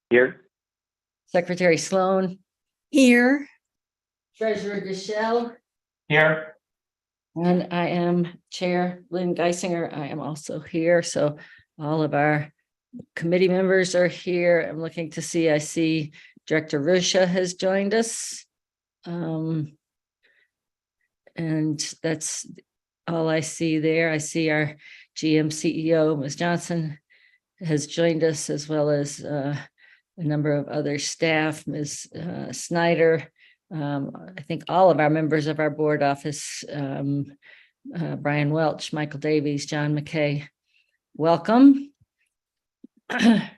Here. Secretary Sloan, Here. Treasurer Deschelle, Here. and I am Chair Lynn Geisinger. I am also here. So all of our committee members are here. I'm looking to see, I see Director Rusha has joined us. And that's all I see there. I see our GM CEO, Ms. Johnson, has joined us, as well as a number of other staff, Ms. Snyder. I think all of our members of our board office, Brian Welch, Michael Davies, John McKay, welcome. I'd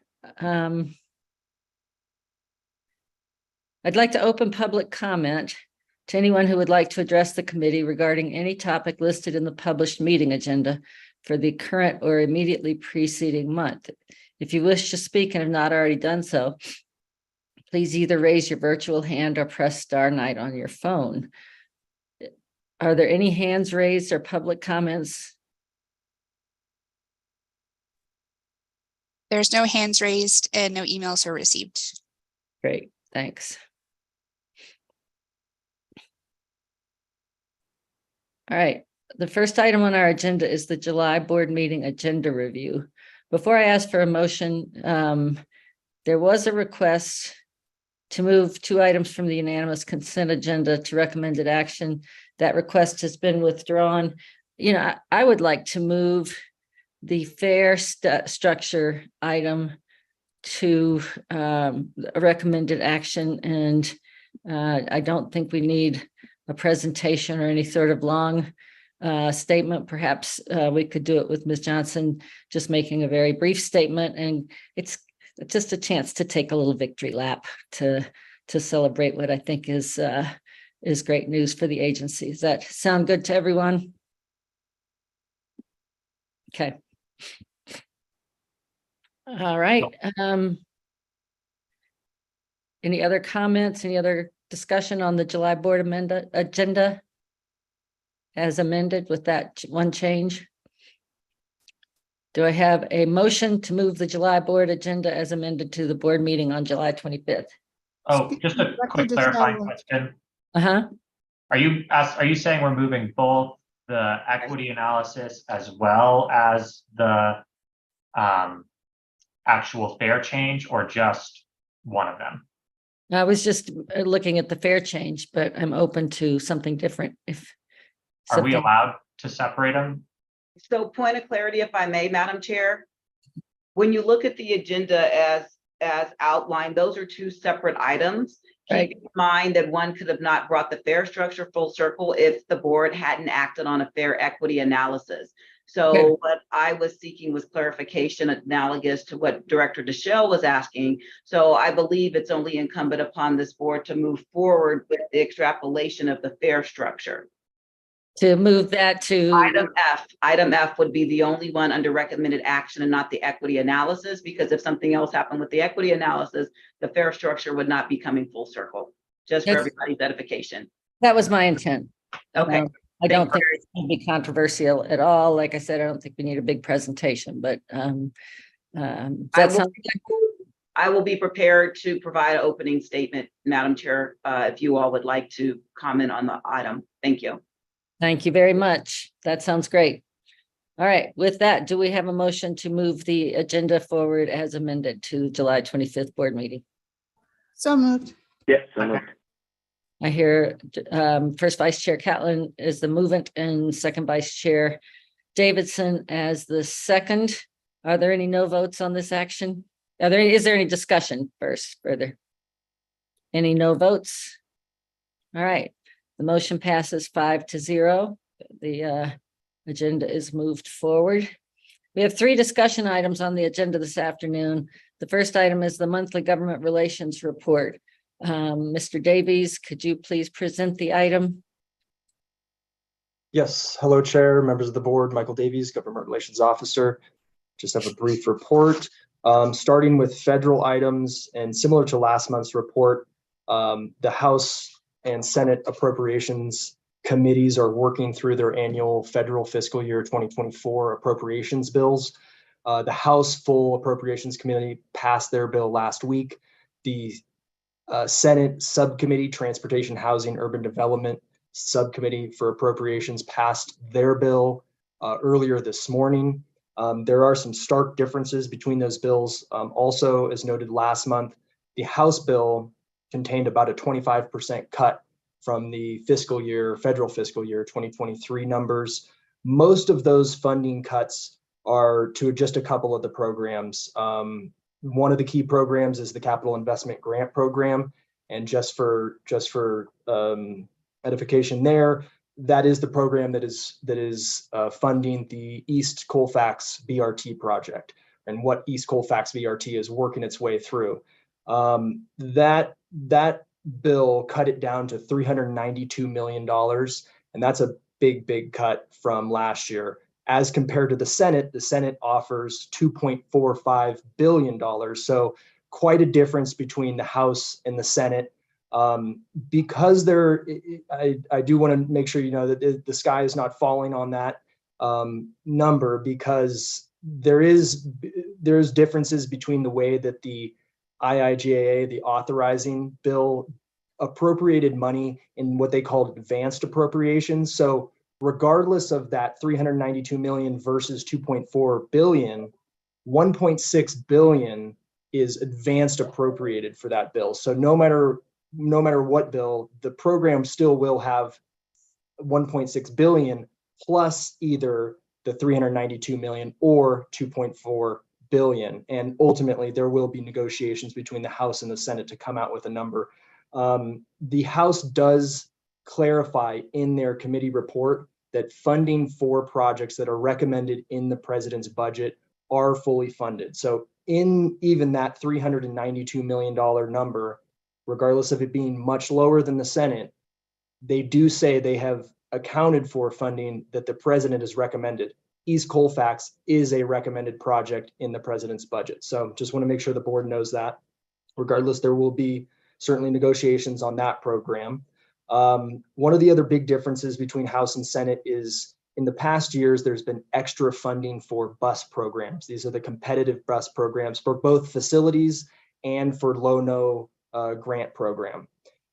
like to open public comment to anyone who would like to address the committee regarding any topic listed in the published meeting agenda for the current or immediately preceding month. If you wish to speak and have not already done so, please either raise your virtual hand or press *9 on your phone. Are there any hands raised or public comments? There's no hands raised and no emails are received. Great, thanks. All right, the first item on our agenda is the July board meeting agenda review. Before I ask for a motion, there was a request to move 2 items from the unanimous consent agenda to recommended action. That request has been withdrawn. You know, I would like to move the fare structure item to a recommended action, and I don't think we need a presentation or any sort of long statement. Perhaps we could do it with Ms. Johnson just making a very brief statement, and it's just a chance to take a little victory lap to celebrate what I think is great news for the agency. Does that sound good to everyone? Okay. All right. Any other comments? Any other discussion on the July board agenda as amended with that one change? Do I have a motion to move the July board agenda as amended to the board meeting on July 25th? Oh, just a quick clarifying question. Are you saying we're moving both the equity analysis as well as the actual fare change, or just one of them? I was just looking at the fare change, but I'm open to something different. Are we allowed to separate them? So point of clarity, if I may, Madam Chair, when you look at the agenda as outlined, those are 2 separate items. Right. Keep in mind that one could have not brought the fare structure full circle if the board hadn't acted on a fare equity analysis. So what I was seeking was clarification analogous to what Director Deschelle was asking. So I believe it's only incumbent upon this board to move forward with the extrapolation of the fare structure. To move that to Item F would be the only one under recommended action and not the equity analysis, because if something else happened with the equity analysis, the fare structure would not be coming full circle, just for everybody's edification. That was my intent. Okay. I don't think it's going to be controversial at all. Like I said, I don't think we need a big presentation, but I will be prepared to provide an opening statement, Madam Chair, if you all would like to comment on the item. Thank you. Thank you very much. That sounds great. All right, with that, do we have a motion to move the agenda forward as amended to July 25th board meeting? So moved. Yes, so moved. I hear first Vice Chair Catlin is the movant and second Vice Chair Davidson as the second. Are there any no votes on this action? Is there any discussion first further? Any no votes? All right. The motion passes 5-0. The agenda is moved forward. We have 3 discussion items on the agenda this afternoon. The first item is the monthly government relations report. Mr. Davies, could you please present the item? Yes. Hello, Chair, members of the board. Michael Davies, Government Relations Officer. Just have a brief report. Starting with federal items, and similar to last month's report, the House and Senate appropriations committees are working through their annual federal fiscal year 2024 appropriations bills. The House Full Appropriations Committee passed their bill last week. The Senate Subcommittee, Transportation, Housing, Urban Development Subcommittee for Appropriations passed their bill earlier this morning. There are some stark differences between those bills. Also, as noted last month, the House bill contained about a 25% cut from the federal fiscal year 2023 numbers. Most of those funding cuts are to just a couple of the programs. One of the key programs is the Capital Investment Grant Program. And just for edification there, that is the program that is funding the East Colfax BRT project and what East Colfax BRT is working its way through. That bill cut it down to $392 million. And that's a big cut from last year. As compared to the Senate offers $2.45 billion. So quite a difference between the House and the Senate. Because I do want to make sure you know that the sky is not falling on that number, because there's differences between the way that the IIJA, the authorizing bill, appropriated money in what they called advanced appropriations. So regardless of that 392 million versus 2.4 billion, 1.6 billion is advanced appropriated for that bill. So no matter what bill, the program still will have 1.6 billion plus either the 392 million or 2.4 billion. And ultimately there will be negotiations between the House and the Senate to come out with a number. The House does clarify in their committee report that funding for projects that are recommended in the president's budget are fully funded. So in even that $392 million number, regardless of it being much lower than the Senate, they do say they have accounted for funding that the president has recommended. East Colfax is a recommended project in the president's budget. So just want to make sure the board knows that. Regardless, there will be certainly negotiations on that program. One of the other big differences between House and Senate is in the past years, there's been extra funding for bus programs. These are the competitive bus programs for both facilities and for low-no grant program.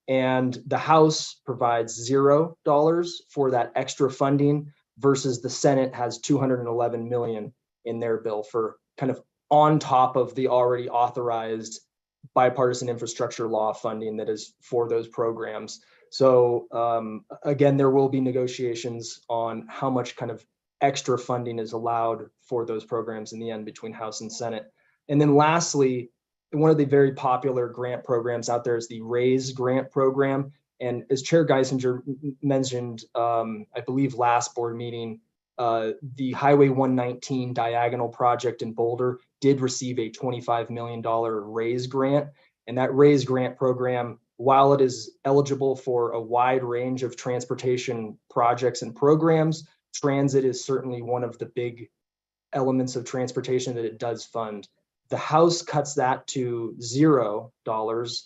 And the House provides $0 for that extra funding versus the Senate has 211 million in their bill for kind of on top of the already authorized bipartisan infrastructure law funding that is for those programs. So again, there will be negotiations on how much kind of extra funding is allowed for those programs in the end between House and Senate. And then lastly, one of the very popular grant programs out there is the RAISE grant program. And as Chair Geisinger mentioned, I believe last board meeting, the Highway 119 diagonal project in Boulder did receive a $25 million RAISE grant. And that RAISE grant program, while it is eligible for a wide range of transportation projects and programs, transit is certainly one of the big elements of transportation that it does fund. The House cuts that to $0.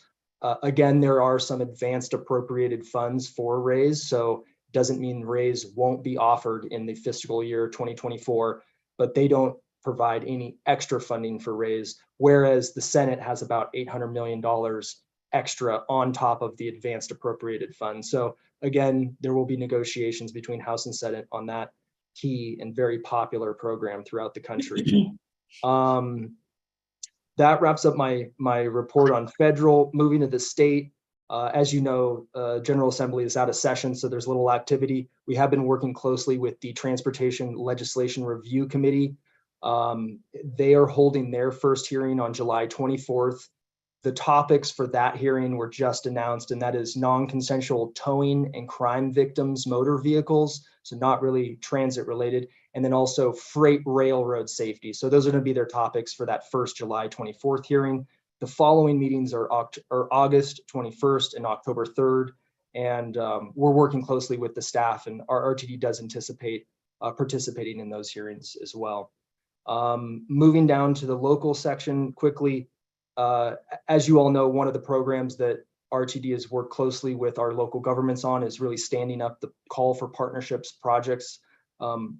Again, there are some advanced appropriated funds for RAISE, so doesn't mean RAISE won't be offered in the fiscal year 2024, but they don't provide any extra funding for RAISE, whereas the Senate has about $800 million extra on top of the advanced appropriated funds. So again, there will be negotiations between House and Senate on that key and very popular program throughout the country. That wraps up my report on federal. Moving to the state, as you know, General Assembly is out of session, so there's little activity. We have been working closely with the Transportation Legislation Review Committee. They are holding their first hearing on July 24th. The topics for that hearing were just announced, and that is non-consensual towing and crime victims' motor vehicles, so not really transit related, and then also freight railroad safety. So those are going to be their topics for that first July 24th hearing. The following meetings are August 21st and October 3rd, and we're working closely with the staff, and our RTD does anticipate participating in those hearings as well. Moving down to the local section quickly, as you all know, one of the programs that RTD has worked closely with our local governments on is really standing up the Call for Partnerships Projects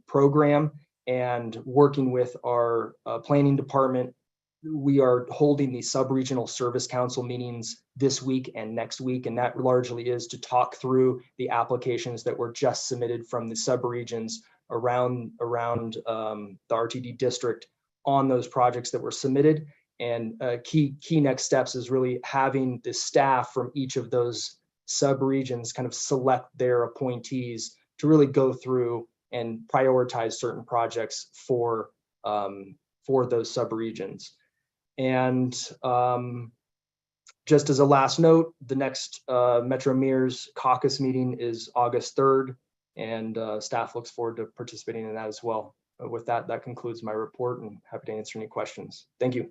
program. and working with our planning department, we are holding the sub-regional service council meetings this week and next week, and that largely is to talk through the applications that were just submitted from the sub-regions around the RTD district on those projects that were submitted. And key next steps is really having the staff from each of those sub-regions kind of select their appointees to really go through and prioritize certain projects for those sub-regions. And just as a last note, the next Metro Mears caucus meeting is August 3rd, and staff looks forward to participating in that as well. With that, that concludes my report, and happy to answer any questions. Thank you.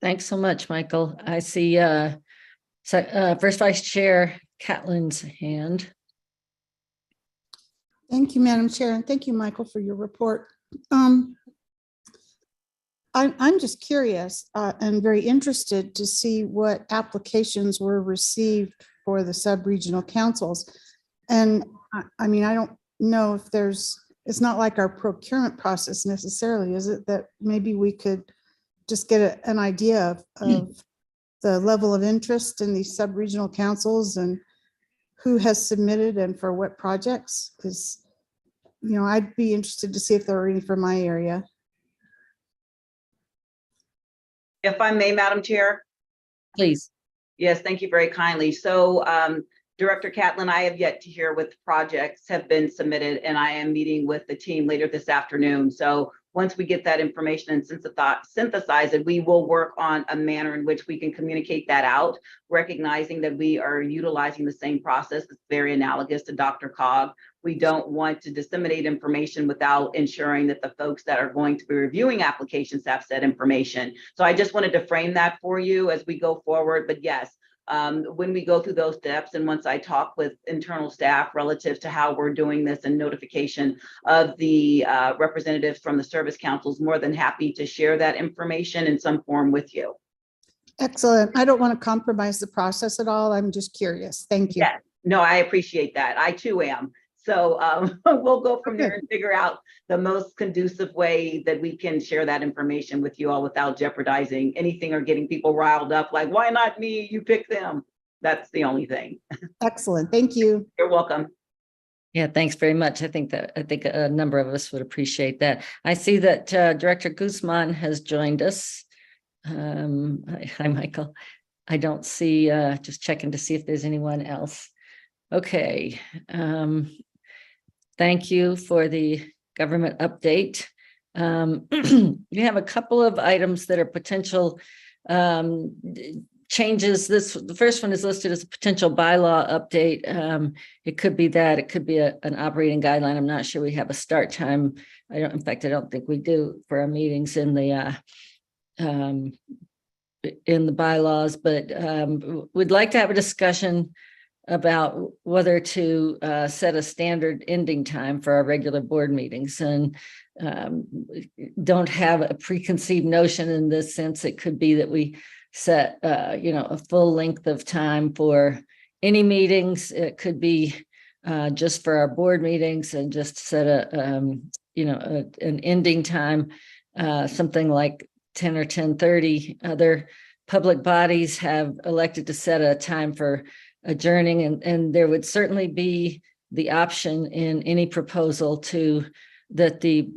Thanks so much, Michael. I see First Vice Chair Catlin's hand. Thank you, Madam Chair, and thank you, Michael, for your report. I'm just curious and very interested to see what applications were received for the sub-regional councils. And I mean, I don't know if it's not like our procurement process necessarily, is it, that maybe we could just get an idea of the level of interest in these sub-regional councils and who has submitted and for what projects? Because, you know, I'd be interested to see if there are any from my area. If I may, Madam Chair. Please. Yes, thank you very kindly. So Director Catlin, I have yet to hear what projects have been submitted, and I am meeting with the team later this afternoon. So once we get that information and synthesize it, we will work on a manner in which we can communicate that out, recognizing that we are utilizing the same process that's very analogous to DRCOG. We don't want to disseminate information without ensuring that the folks that are going to be reviewing applications have said information. So I just wanted to frame that for you as we go forward. But yes, when we go through those steps, and once I talk with internal staff relative to how we're doing this and notification of the representatives from the service councils, more than happy to share that information in some form with you. Excellent. I don't want to compromise the process at all. I'm just curious. Thank you. Yeah, no, I appreciate that. I too am. So we'll go from there and figure out the most conducive way that we can share that information with you all without jeopardizing anything or getting people riled up like, why not me? You pick them. That's the only thing. Excellent. Thank you. You're welcome. Yeah, thanks very much. I think a number of us would appreciate that. I see that Director Guzman has joined us. Hi, Michael. I don't see, just checking to see if there's anyone else. Okay. Thank you for the government update. You have a couple of items that are potential changes. The first one is listed as a potential bylaw update. It could be that, it could be an operating guideline. I'm not sure we have a start time. In fact, I don't think we do for our meetings in the bylaws, but we'd like to have a discussion about whether to set a standard ending time for our regular board meetings, and don't have a preconceived notion in this sense. It could be that we set a full length of time for any meetings. It could be just for our board meetings, and just set an ending time, something like 10 or 10:30. Other public bodies have elected to set a time for adjourning, and there would certainly be the option in any proposal that the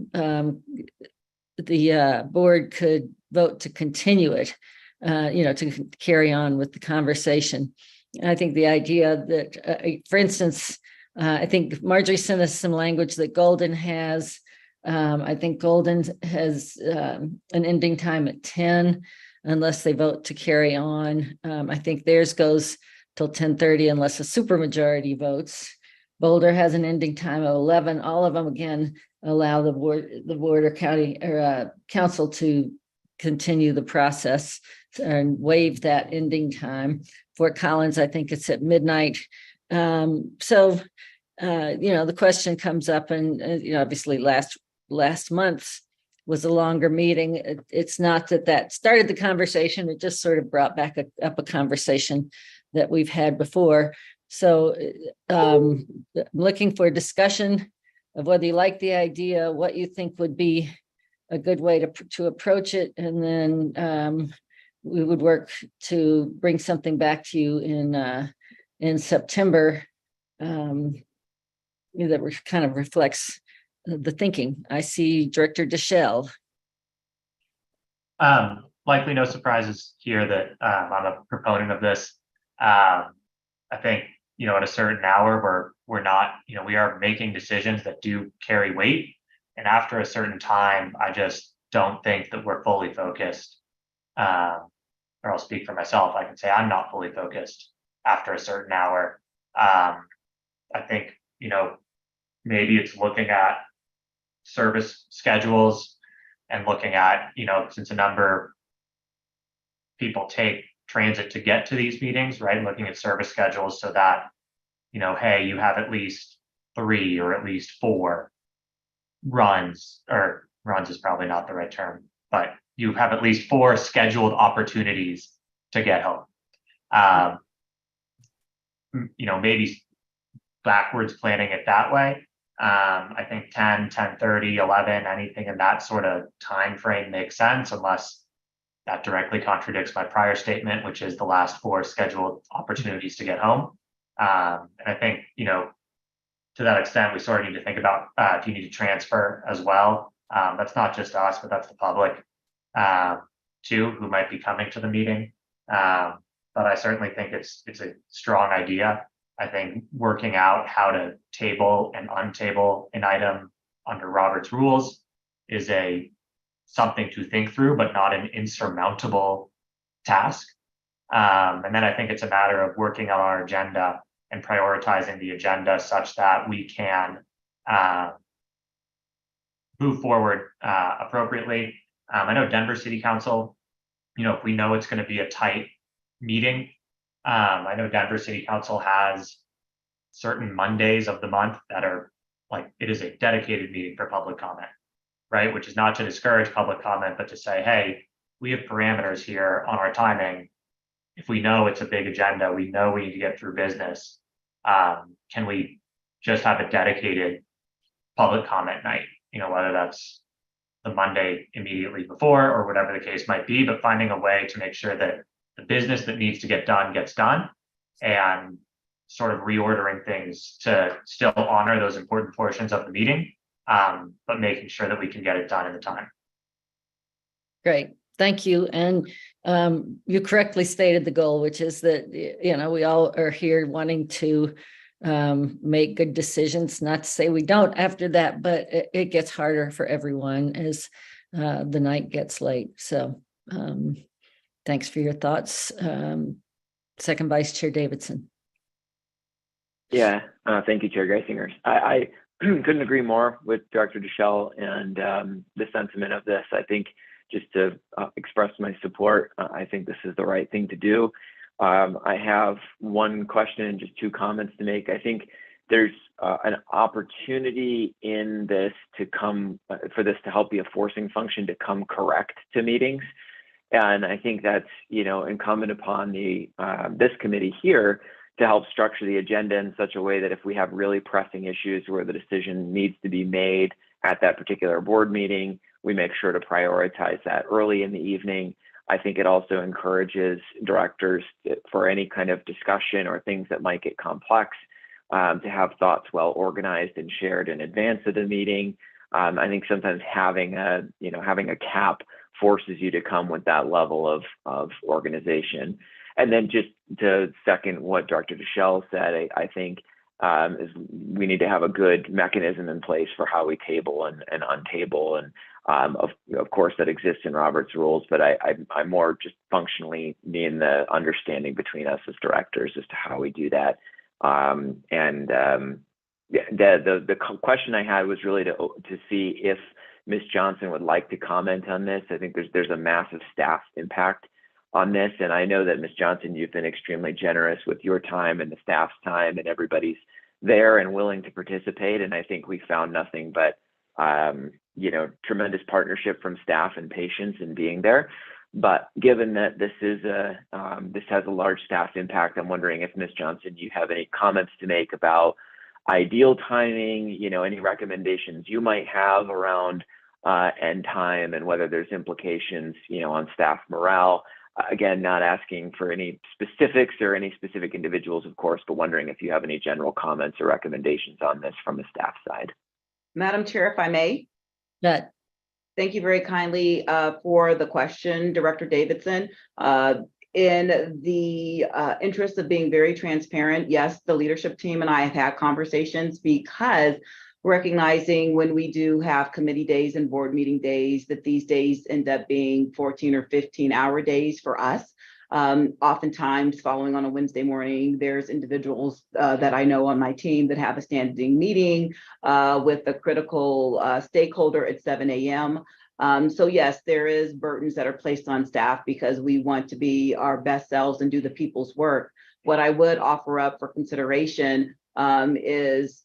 board could vote to continue it, to carry on with the conversation. And I think the idea that, for instance, I think Marjorie sent us some language that Golden has. I think Golden has an ending time at 10, unless they vote to carry on. I think theirs goes till 10:30 unless a supermajority votes. Boulder has an ending time of 11. All of them, again, allow the board or county or council to continue the process and waive that ending time. Fort Collins, I think it's at midnight. The question comes up, and obviously last month was a longer meeting. It's not that started the conversation. It just sort of brought back up a conversation that we've had before. So I'm looking for a discussion of whether you like the idea, what you think would be a good way to approach it, and then we would work to bring something back to you in September that kind of reflects the thinking. I see Director Deschel. Likely no surprises here that I'm a proponent of this. I think, at a certain hour we're not, we are making decisions that do carry weight. And after a certain time, I just don't think that we're fully focused. Or I'll speak for myself. I can say I'm not fully focused after a certain hour. I think, maybe it's looking at service schedules and looking at, since a number of people take transit to get to these meetings, right? Looking at service schedules so that, hey, you have at least 3 or at least 4 runs, or runs is probably not the right term, but you have at least 4 scheduled opportunities to get home. Maybe backwards planning it that way. I think 10, 10:30, 11, anything in that sort of time frame makes sense, unless that directly contradicts my prior statement, which is the last 4 scheduled opportunities to get home. And I think, to that extent, we sort of need to think about if you need to transfer as well. That's not just us, but that's the public too, who might be coming to the meeting. But I certainly think it's a strong idea. I think working out how to table and untable an item under Robert's rules is something to think through, but not an insurmountable task. And then I think it's a matter of working on our agenda and prioritizing the agenda such that we can move forward appropriately. I know Denver City Council, if we know it's going to be a tight meeting, I know Denver City Council has certain Mondays of the month that are like, it is a dedicated meeting for public comment, right? Which is not to discourage public comment, but to say, hey, we have parameters here on our timing. If we know it's a big agenda, we know we need to get through business. Can we just have a dedicated public comment night? Whether that's the Monday immediately before or whatever the case might be, but finding a way to make sure that the business that needs to get done gets done, and sort of reordering things to still honor those important portions of the meeting, but making sure that we can get it done in the time. Great, thank you. And you correctly stated the goal, which is that, we all are here wanting to make good decisions. Not to say we don't after that, but it gets harder for everyone as the night gets late. So thanks for your thoughts. Second Vice Chair Davidson. Yeah, thank you, Chair Geisinger. I couldn't agree more with Dr. Deschel and the sentiment of this. I think just to express my support, I think this is the right thing to do. I have one question and just 2 comments to make. I think there's an opportunity in this to come, for this to help be a forcing function to come correct to meetings. And I think that's, incumbent upon this committee here to help structure the agenda in such a way that if we have really pressing issues where the decision needs to be made at that particular board meeting, we make sure to prioritize that early in the evening. I think it also encourages directors for any kind of discussion or things that might get complex to have thoughts well organized and shared in advance of the meeting. I think sometimes having a cap forces you to come with that level of organization. And then just to second what Dr. Deschel said, I think is we need to have a good mechanism in place for how we table and untable. And of course that exists in Robert's rules, but I'm more just functionally mean the understanding between us as directors as to how we do that. The question I had was really to see if Ms. Johnson would like to comment on this. I think there's a massive staff impact on this. And I know that Ms. Johnson, you've been extremely generous with your time and the staff's time, and everybody's there and willing to participate. And I think we found nothing but, tremendous partnership from staff and patience in being there. But given that this has a large staff impact, I'm wondering if Ms. Johnson, you have any comments to make about ideal timing, any recommendations you might have around end time and whether there's implications, on staff morale. Again, not asking for any specifics or any specific individuals, of course, but wondering if you have any general comments or recommendations on this from the staff side. Madam Chair, if I may. That, Thank you very kindly for the question, Director Davidson. In the interest of being very transparent, yes, the leadership team and I have had conversations, because recognizing when we do have committee days and board meeting days, that these days end up being 14 or 15-hour days for us. Oftentimes following on a Wednesday morning, there's individuals that I know on my team that have a standing meeting with a critical stakeholder at 7 a.m. So yes, there is burdens that are placed on staff because we want to be our best selves and do the people's work. What I would offer up for consideration is,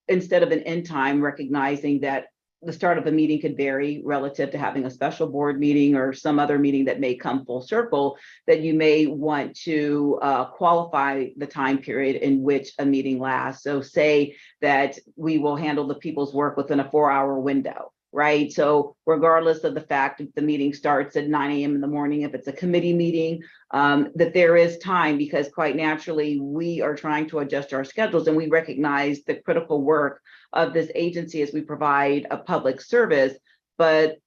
instead of an end time, recognizing that the start of a meeting could vary relative to having a special board meeting or some other meeting that may come full circle, that you may want to qualify the time period in which a meeting lasts. So say that we will handle the people's work within a 4-hour window, right? So regardless of the fact that the meeting starts at 9 a.m. in the morning, if it's a committee meeting, that there is time, because quite naturally we are trying to adjust our schedules, and we recognize the critical work of this agency as we provide a public service, but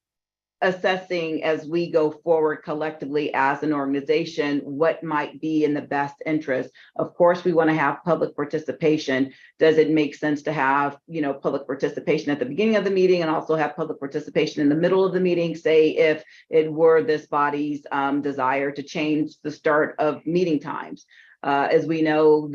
assessing as we go forward collectively as an organization what might be in the best interest. Of course, we want to have public participation. Does it make sense to have, public participation at the beginning of the meeting and also have public participation in the middle of the meeting? Say if it were this body's desire to change the start of meeting times. As we know,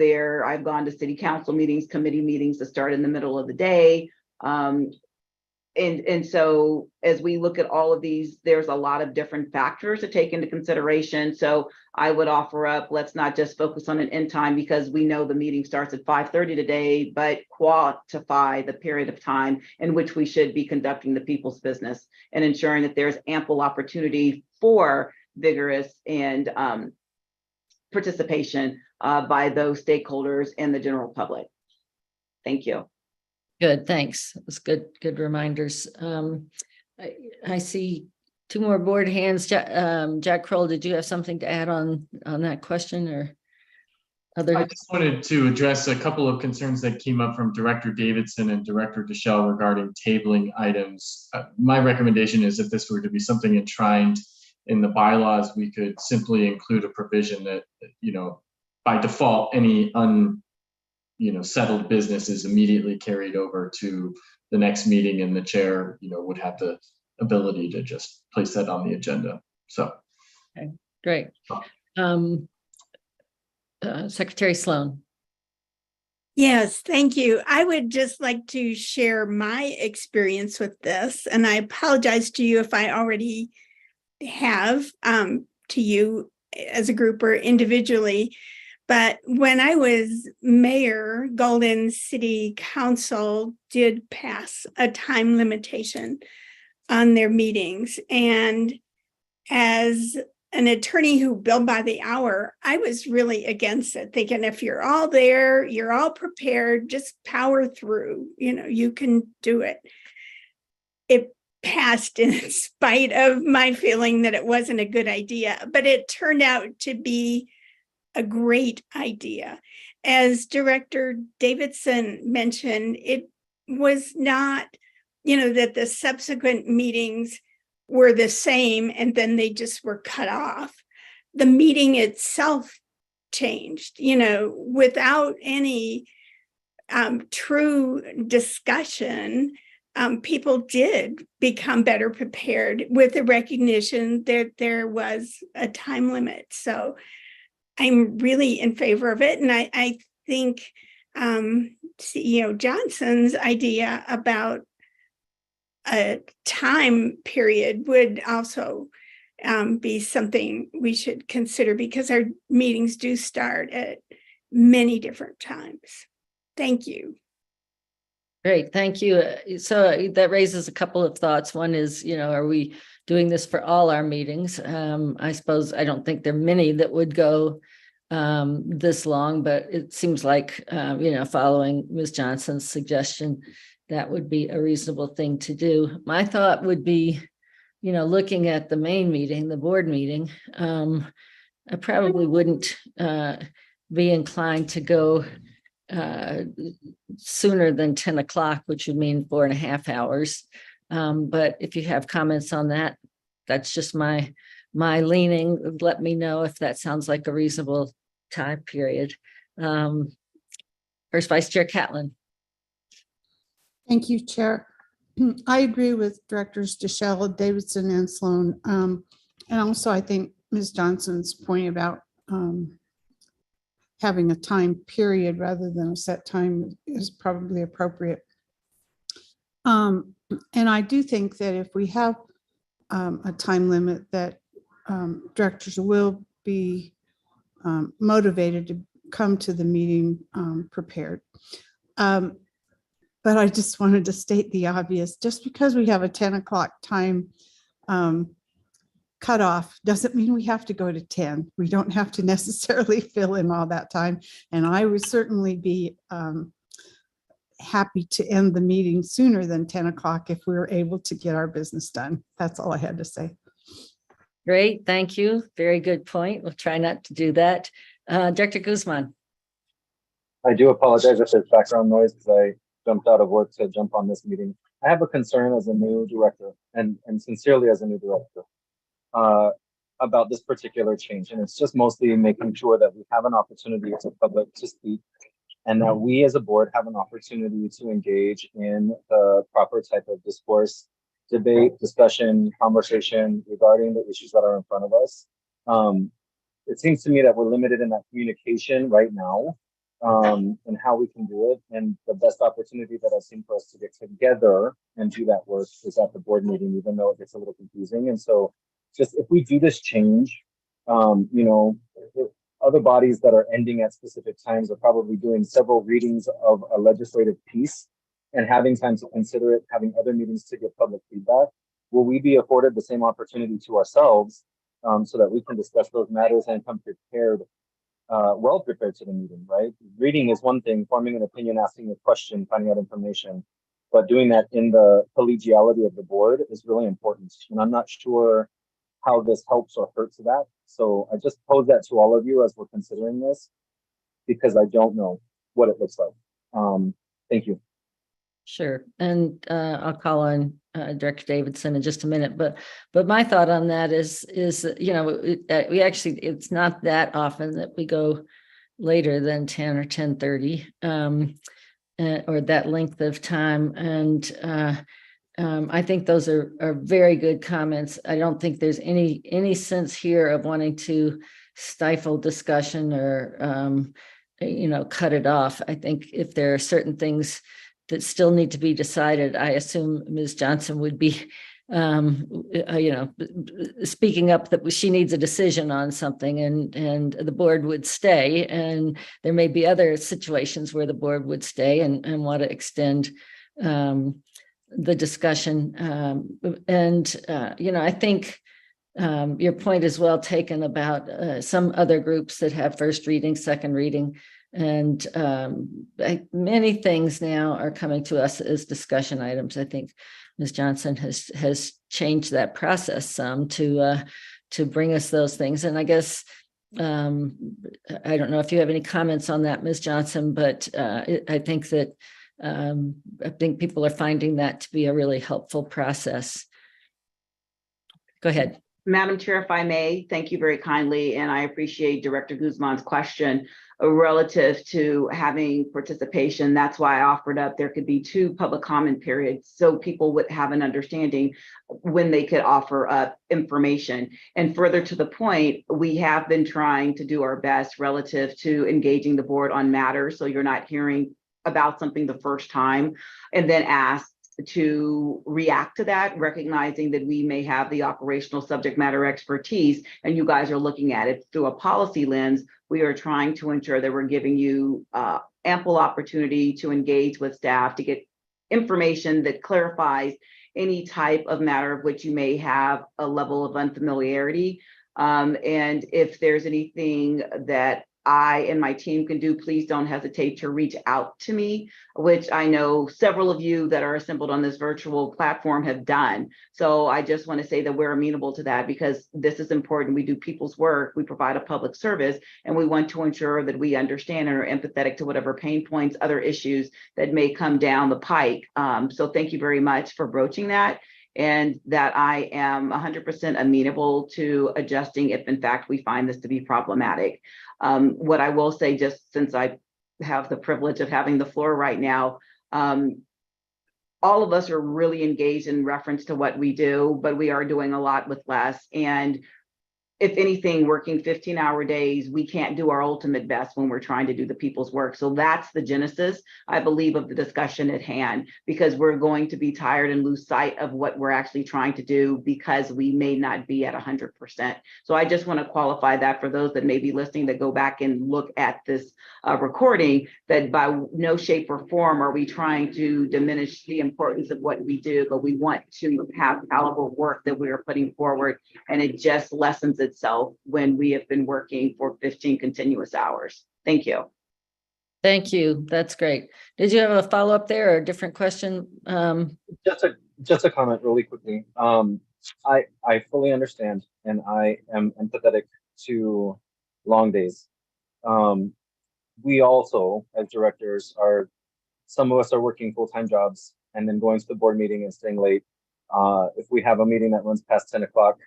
I've gone to city council meetings, committee meetings that start in the middle of the day. And so as we look at all of these, there's a lot of different factors to take into consideration. So I would offer up, let's not just focus on an end time, because we know the meeting starts at 5:30 today, but quantify the period of time in which we should be conducting the people's business and ensuring that there's ample opportunity for vigorous and participation by those stakeholders and the general public. Thank you. good, thanks. It was good reminders. I see 2 more board hands. Jack Kroll, did you have something to add on that question or other? I just wanted to address a couple of concerns that came up from Director Davidson and Director Deschel regarding tabling items. My recommendation is if this were to be something enshrined in the bylaws, we could simply include a provision that, by default, any settled business is immediately carried over to the next meeting, and the chair, would have the ability to just place that on the agenda. So. Okay, great. Secretary Sloan. Yes, thank you. I would just like to share my experience with this, and I apologize to you if I already have, to you as a group or individually. But when I was mayor, Golden City Council did pass a time limitation on their meetings. And as an attorney who billed by the hour, I was really against it, thinking if you're all there, you're all prepared, just power through, you can do it. It passed in spite of my feeling that it wasn't a good idea, but it turned out to be a great idea. As Director Davidson mentioned, it was not, that the subsequent meetings were the same and then they just were cut off. The meeting itself changed, without any true discussion. People did become better prepared with the recognition that there was a time limit. So I'm really in favor of it. And I think CEO Johnson's idea about a time period would also be something we should consider, because our meetings do start at many different times. Thank you. Great, thank you. So that raises a couple of thoughts. One is, are we doing this for all our meetings? I suppose I don't think there are many that would go this long, but it seems like, following Ms. Johnson's suggestion, that would be a reasonable thing to do. My thought would be, looking at the main meeting, the board meeting, I probably wouldn't be inclined to go sooner than 10 o'clock, which would mean 4.5 hours. But if you have comments on that, that's just my leaning. Let me know if that sounds like a reasonable time period. First Vice Chair Catlin. Thank you, Chair. I agree with Directors Deschel, Davidson, and Sloan. And also, I think Ms. Johnson's point about having a time period rather than a set time is probably appropriate. And I do think that if we have a time limit, that directors will be motivated to come to the meeting prepared. But I just wanted to state the obvious. Just because we have a 10 o'clock time cutoff doesn't mean we have to go to 10. We don't have to necessarily fill in all that time. And I would certainly be happy to end the meeting sooner than 10 o'clock if we were able to get our business done. That's all I had to say. Great, thank you. Very good point. We'll try not to do that. Director Guzman. I do apologize if there's background noise because I jumped out of work to jump on this meeting. I have a concern as a new director and sincerely as a new director about this particular change. And it's just mostly making sure that we have an opportunity as a public to speak and that we as a board have an opportunity to engage in the proper type of discourse, debate, discussion, conversation regarding the issues that are in front of us. It seems to me that we're limited in that communication right now. And how we can do it. And the best opportunity that I've seen for us to get together and do that work is at the board meeting, even though it gets a little confusing. And so just if we do this change, other bodies that are ending at specific times are probably doing several readings of a legislative piece and having time to consider it, having other meetings to get public feedback. Will we be afforded the same opportunity to ourselves so that we can discuss those matters and come prepared? Well prepared to the meeting, right? Reading is one thing, forming an opinion, asking a question, finding out information, but doing that in the collegiality of the board is really important. And I'm not sure how this helps or hurts that. So I just pose that to all of you as we're considering this, because I don't know what it looks like. Thank you. Sure. And I'll call on Director Davidson in just a minute, but my thought on that is we actually, it's not that often that we go later than 10 or 10:30 or that length of time. And I think those are very good comments. I don't think there's any sense here of wanting to stifle discussion or cut it off. I think if there are certain things that still need to be decided, I assume Ms. Johnson would be, speaking up that she needs a decision on something and the board would stay. And there may be other situations where the board would stay and want to extend the discussion. I think your point is well taken about some other groups that have first reading, second reading. And many things now are coming to us as discussion items. I think Ms. Johnson has changed that process some to bring us those things. And I guess I don't know if you have any comments on that, Ms. Johnson, but I think that I think people are finding that to be a really helpful process. Go ahead. Madam Chair, if I may, thank you very kindly. And I appreciate Director Guzman's question relative to having participation. That's why I offered up there could be 2 public comment periods so people would have an understanding when they could offer up information. And further to the point, we have been trying to do our best relative to engaging the board on matters. So you're not hearing about something the first time and then asked to react to that, recognizing that we may have the operational subject matter expertise and you guys are looking at it through a policy lens. We are trying to ensure that we're giving you ample opportunity to engage with staff to get information that clarifies any type of matter of which you may have a level of unfamiliarity. And if there's anything that I and my team can do, please don't hesitate to reach out to me, which I know several of you that are assembled on this virtual platform have done. So I just want to say that we're amenable to that because this is important. We do people's work, we provide a public service, and we want to ensure that we understand and are empathetic to whatever pain points, other issues that may come down the pike. So thank you very much for broaching that, and that I am 100% amenable to adjusting if in fact we find this to be problematic. What I will say, just since I have the privilege of having the floor right now, all of us are really engaged in reference to what we do, but we are doing a lot with less. And if anything, working 15-hour days, we can't do our ultimate best when we're trying to do the people's work. So that's the genesis, I believe, of the discussion at hand, because we're going to be tired and lose sight of what we're actually trying to do because we may not be at 100%. So I just want to qualify that for those that may be listening that go back and look at this recording, that by no shape or form are we trying to diminish the importance of what we do, but we want to have caliber work that we are putting forward, and it just lessens itself when we have been working for 15 continuous hours. Thank you. Thank you. That's great. Did you have a follow-up there or a different question? Just a comment really quickly. I fully understand, and I am empathetic to long days. We also, as directors, some of us are working full-time jobs and then going to the board meeting and staying late. If we have a meeting that runs past 10 o'clock,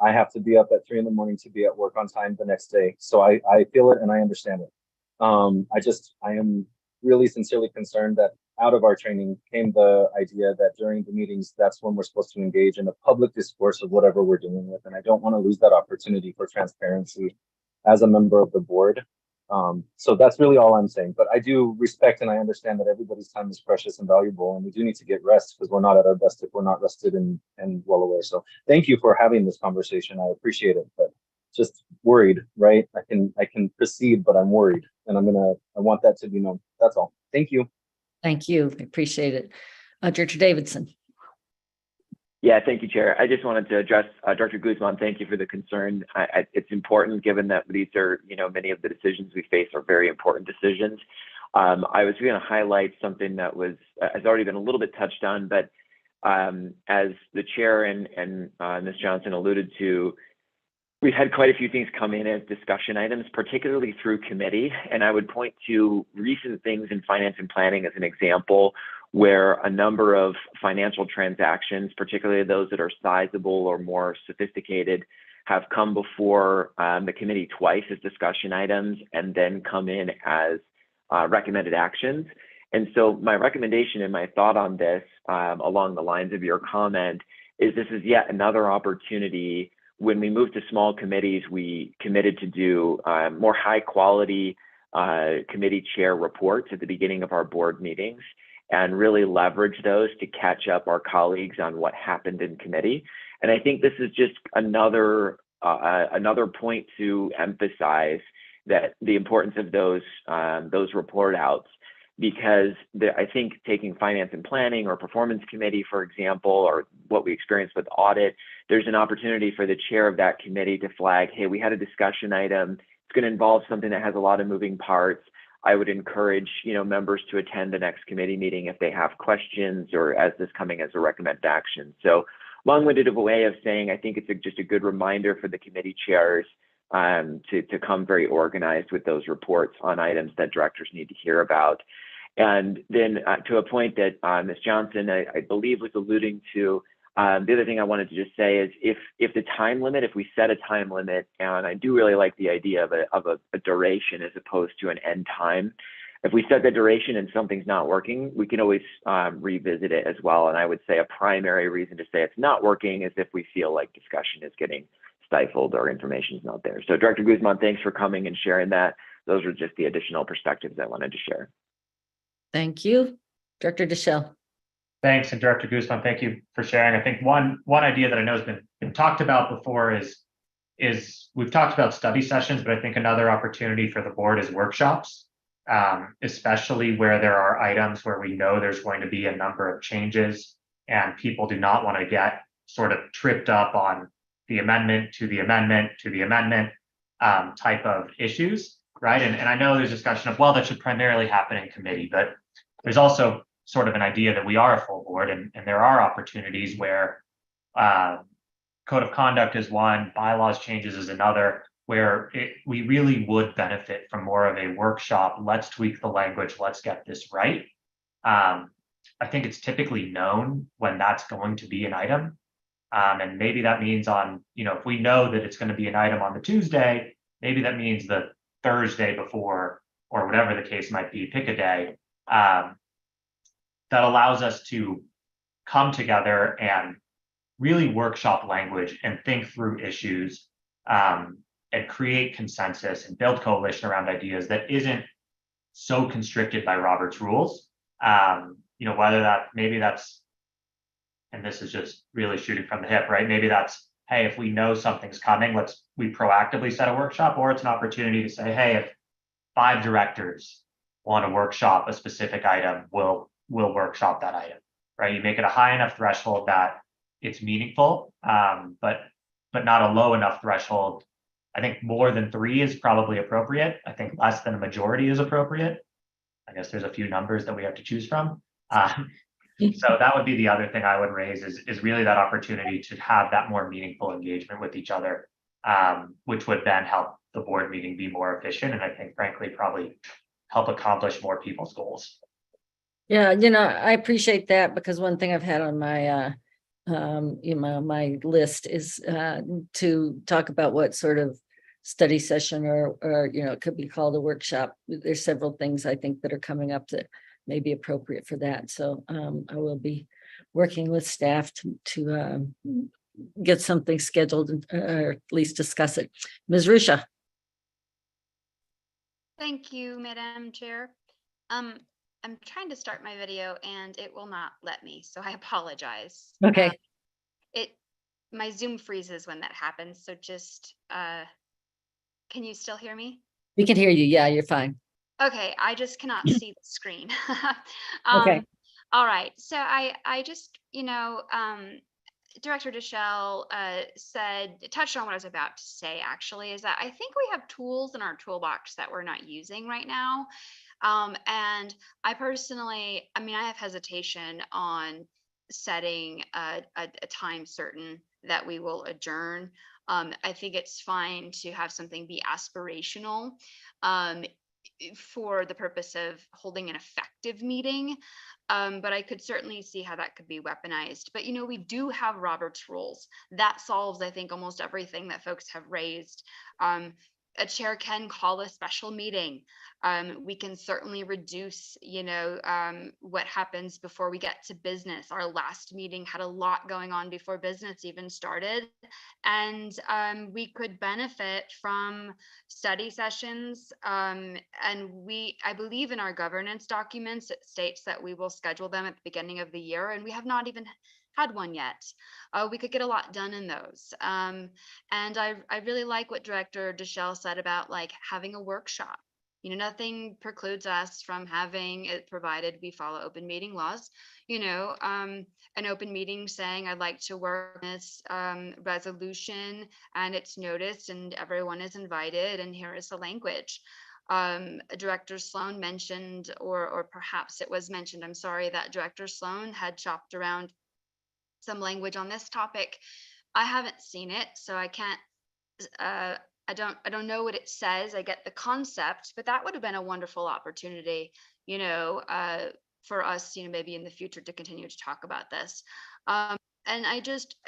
I have to be up at 3 a.m. to be at work on time the next day. So I feel it and I understand it. I am really sincerely concerned that out of our training came the idea that during the meetings, that's when we're supposed to engage in a public discourse of whatever we're dealing with. And I don't want to lose that opportunity for transparency as a member of the board. So that's really all I'm saying. But I do respect and I understand that everybody's time is precious and valuable, and we do need to get rest because we're not at our best if we're not rested and well aware. So thank you for having this conversation. I appreciate it, but just worried, right? I can proceed, but I'm worried, and I want that to be known. That's all. Thank you. Thank you. I appreciate it. Director Davidson. Yeah, thank you, Chair. I just wanted to address Dr. Guzman. Thank you for the concern. It's important, given that these are, many of the decisions we face are very important decisions. I was going to highlight something that has already been a little bit touched on, but as the Chair and Ms. Johnson alluded to, we've had quite a few things come in as discussion items, particularly through committee. And I would point to recent things in finance and planning as an example, where a number of financial transactions, particularly those that are sizable or more sophisticated, have come before the committee twice as discussion items and then come in as recommended actions. And so my recommendation and my thought on this, along the lines of your comment, is this is yet another opportunity. When we moved to small committees, we committed to do more high quality committee chair reports at the beginning of our board meetings, and really leverage those to catch up our colleagues on what happened in committee. And I think this is just another point to emphasize that the importance of those report outs, because I think taking finance and planning or performance committee, for example, or what we experienced with audit, there's an opportunity for the chair of that committee to flag, hey, we had a discussion item. It's going to involve something that has a lot of moving parts. I would encourage, members to attend the next committee meeting if they have questions or as this coming as a recommended action. So long-winded of a way of saying, I think it's just a good reminder for the committee chairs to come very organized with those reports on items that directors need to hear about. And then to a point that Ms. Johnson, I believe, was alluding to, the other thing I wanted to just say is if the time limit, if we set a time limit, and I do really like the idea of a duration as opposed to an end time. If we set the duration and something's not working, we can always revisit it as well. And I would say a primary reason to say it's not working is if we feel like discussion is getting stifled or information is not there. So Director Guzman, thanks for coming and sharing that. Those are just the additional perspectives I wanted to share. Thank you. Director Deschel. Thanks, and Director Guzman, thank you for sharing. I think one idea that I know has been talked about before is we've talked about study sessions, but I think another opportunity for the board is workshops, especially where there are items where we know there's going to be a number of changes and people do not want to get sort of tripped up on the amendment to the amendment to the amendment type of issues. right? And I know there's discussion of, well, that should primarily happen in committee, but there's also sort of an idea that we are a full board, and there are opportunities where code of conduct is one, bylaws changes is another, where we really would benefit from more of a workshop. Let's tweak the language. Let's get this right. I think it's typically known when that's going to be an item. And maybe that means on, if we know that it's going to be an item on the Tuesday, maybe that means the Thursday before, or whatever the case might be, pick a day. That allows us to come together and really workshop language and think through issues, and create consensus and build coalition around ideas that isn't so constricted by Robert's rules. Whether maybe that's, and this is just really shooting from the hip, right? Maybe that's, hey, if we know something's coming, we proactively set a workshop, or it's an opportunity to say, hey, if 5 directors want to workshop a specific item, we'll workshop that item, right? You make it a high enough threshold that it's meaningful, but not a low enough threshold. I think more than 3 is probably appropriate. I think less than a majority is appropriate. I guess there's a few numbers that we have to choose from. So that would be the other thing I would raise is really that opportunity to have that more meaningful engagement with each other, which would then help the board meeting be more efficient, and I think frankly probably help accomplish more people's goals. Yeah, I appreciate that, because one thing I've had on my my list is to talk about what sort of study session or it could be called a workshop. There's several things I think that are coming up that may be appropriate for that. So I will be working with staff to get something scheduled, or at least discuss it. Ms. Rusha. Thank you, Madam Chair. I'm trying to start my video and it will not let me, so I apologize. Okay. My Zoom freezes when that happens, so just can you still hear me? We can hear you. Yeah, you're fine. Okay, I just cannot see the screen. Okay. All right, so I just, Director Deschel touched on what I was about to say, actually, is that I think we have tools in our toolbox that we're not using right now. And I personally, I have hesitation on setting a time certain that we will adjourn. I think it's fine to have something be aspirational for the purpose of holding an effective meeting. But I could certainly see how that could be weaponized. But, we do have Robert's rules. That solves, I think, almost everything that folks have raised. A chair can call a special meeting. We can certainly reduce, what happens before we get to business. Our last meeting had a lot going on before business even started. And we could benefit from study sessions. And I believe in our governance documents, it states that we will schedule them at the beginning of the year, and we have not even had one yet. We could get a lot done in those. And I really like what Director Deschel said about having a workshop. Nothing precludes us from having it, provided we follow open meeting laws, an open meeting saying, I'd like to work on this resolution, and it's noticed and everyone is invited, and here is the language. Director Sloan mentioned, or perhaps it was mentioned, I'm sorry, that Director Sloan had shopped around some language on this topic. I haven't seen it, so I can't, I don't know what it says. I get the concept, but that would have been a wonderful opportunity, for us, maybe in the future to continue to talk about this. And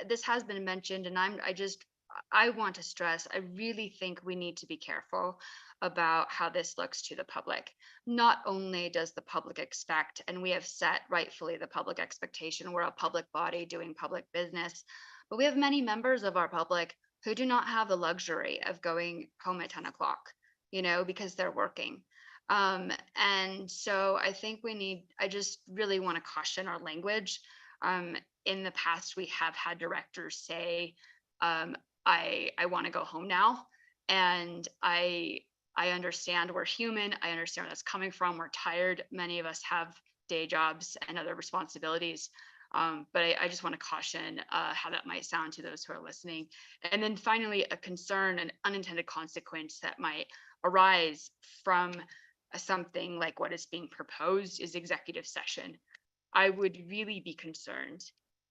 this has been mentioned, and I want to stress, I really think we need to be careful about how this looks to the public. Not only does the public expect, and we have set rightfully the public expectation, we're a public body doing public business, but we have many members of our public who do not have the luxury of going home at 10 o'clock, because they're working. And so I think I just really want to caution our language. In the past, we have had directors say, I want to go home now. And I understand we're human. I understand where that's coming from. We're tired. Many of us have day jobs and other responsibilities. But I just want to caution how that might sound to those who are listening. And then finally, a concern, an unintended consequence that might arise from something like what is being proposed is executive session. I would really be concerned.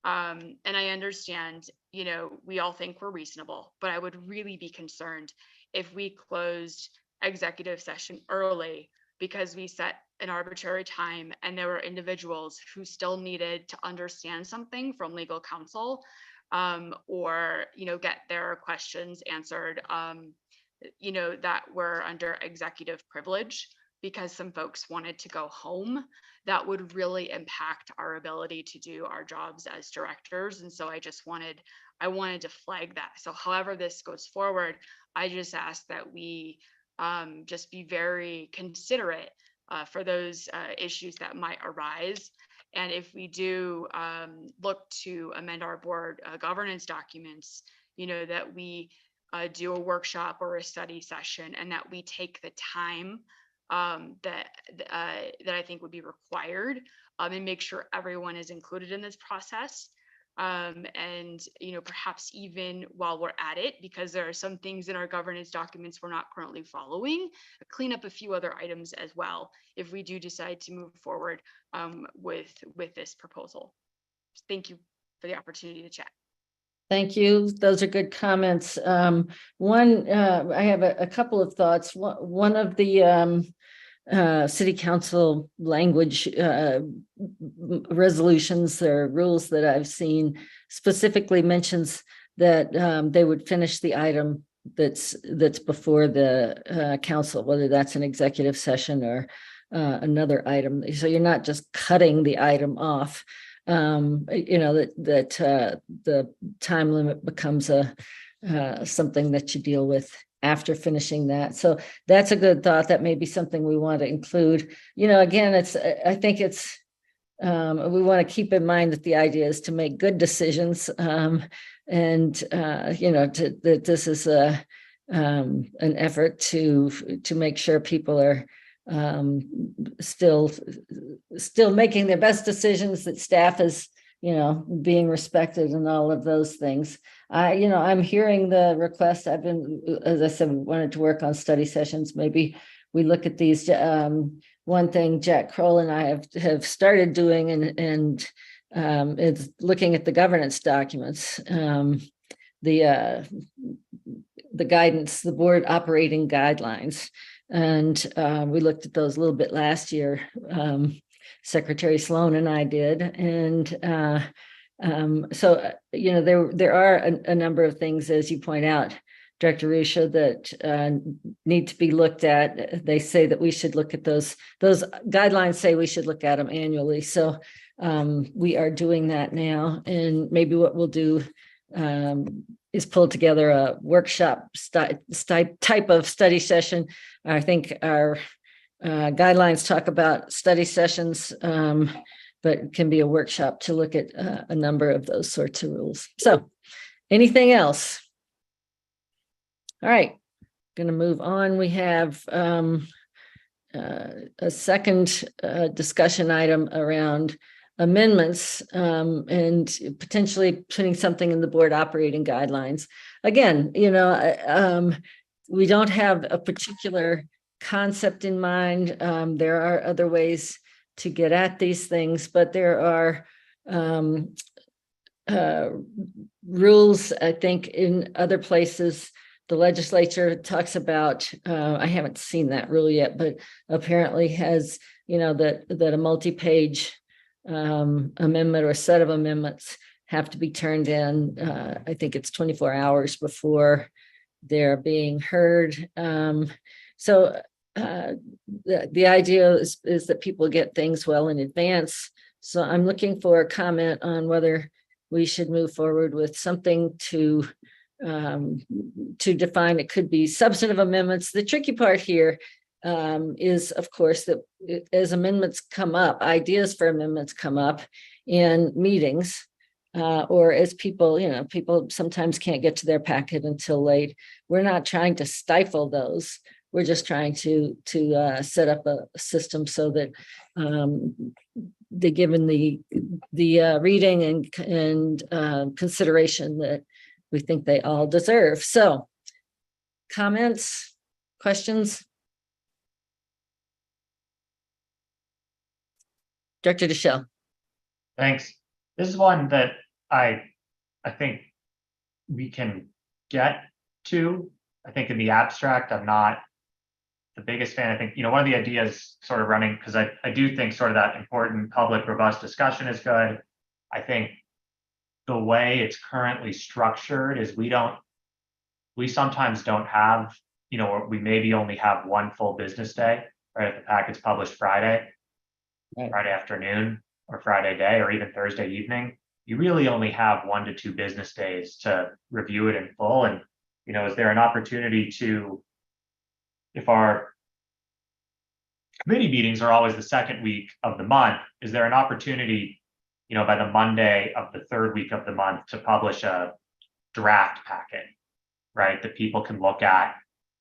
And I understand, we all think we're reasonable, but I would really be concerned if we closed executive session early because we set an arbitrary time and there were individuals who still needed to understand something from legal counsel, or get their questions answered, that were under executive privilege because some folks wanted to go home. That would really impact our ability to do our jobs as directors. And so I wanted to flag that. So however this goes forward, I just ask that we just be very considerate for those issues that might arise. And if we do look to amend our board governance documents, that we do a workshop or a study session, and that we take the time that I think would be required, and make sure everyone is included in this process. And perhaps even while we're at it, because there are some things in our governance documents we're not currently following, clean up a few other items as well if we do decide to move forward with this proposal. Thank you for the opportunity to chat. Thank you. Those are good comments. I have a couple of thoughts. One of the city council language resolutions or rules that I've seen specifically mentions that they would finish the item that's before the council, whether that's an executive session or another item. So you're not just cutting the item off. The time limit becomes something that you deal with after finishing that. So that's a good thought. That may be something we want to include. Again, I think we want to keep in mind that the idea is to make good decisions, that this is an effort to make sure people are still making their best decisions, that staff is being respected and all of those things. I'm hearing the request. I've been, as I said, wanted to work on study sessions. Maybe we look at these. One thing Jack Kroll and I have started doing and is looking at the governance documents, the guidance, the board operating guidelines. And we looked at those a little bit last year. Secretary Sloan and I did. And so there are a number of things, as you point out, Director Ruscia, that need to be looked at. They say that we should look at those guidelines, say we should look at them annually. So we are doing that now. And maybe what we'll do is pull together a workshop type of study session. I think our guidelines talk about study sessions, but it can be a workshop to look at a number of those sorts of rules. So anything else? All right, going to move on. We have a second discussion item around amendments and potentially putting something in the board operating guidelines. Again, we don't have a particular concept in mind. There are other ways to get at these things, but there are rules, I think, in other places. The legislature talks about, I haven't seen that rule yet, but apparently has, that a multi-page amendment or a set of amendments have to be turned in. I think it's 24 hours before they're being heard. So the idea is that people get things well in advance. So I'm looking for a comment on whether we should move forward with something to define. It could be substantive amendments. The tricky part here is, of course, that as amendments come up, ideas for amendments come up in meetings, or as people sometimes can't get to their packet until late. We're not trying to stifle those. We're just trying to set up a system so that given the reading and consideration that we think they all deserve. So comments, questions? Director DeShell. Thanks. This is one that I think we can get to. I think in the abstract, I'm not the biggest fan. I think, one of the ideas sort of running, because I do think sort of that important public robust discussion is good. I think the way it's currently structured is we sometimes don't have, we maybe only have one full business day, right? If the packet's published Friday, Right. Friday afternoon or Friday day, or even Thursday evening, you really only have 1 to 2 business days to review it in full. And, is there an opportunity to, if our committee meetings are always the second week of the month, is there an opportunity, by the Monday of the 3rd week of the month to publish a draft packet, right, that people can look at?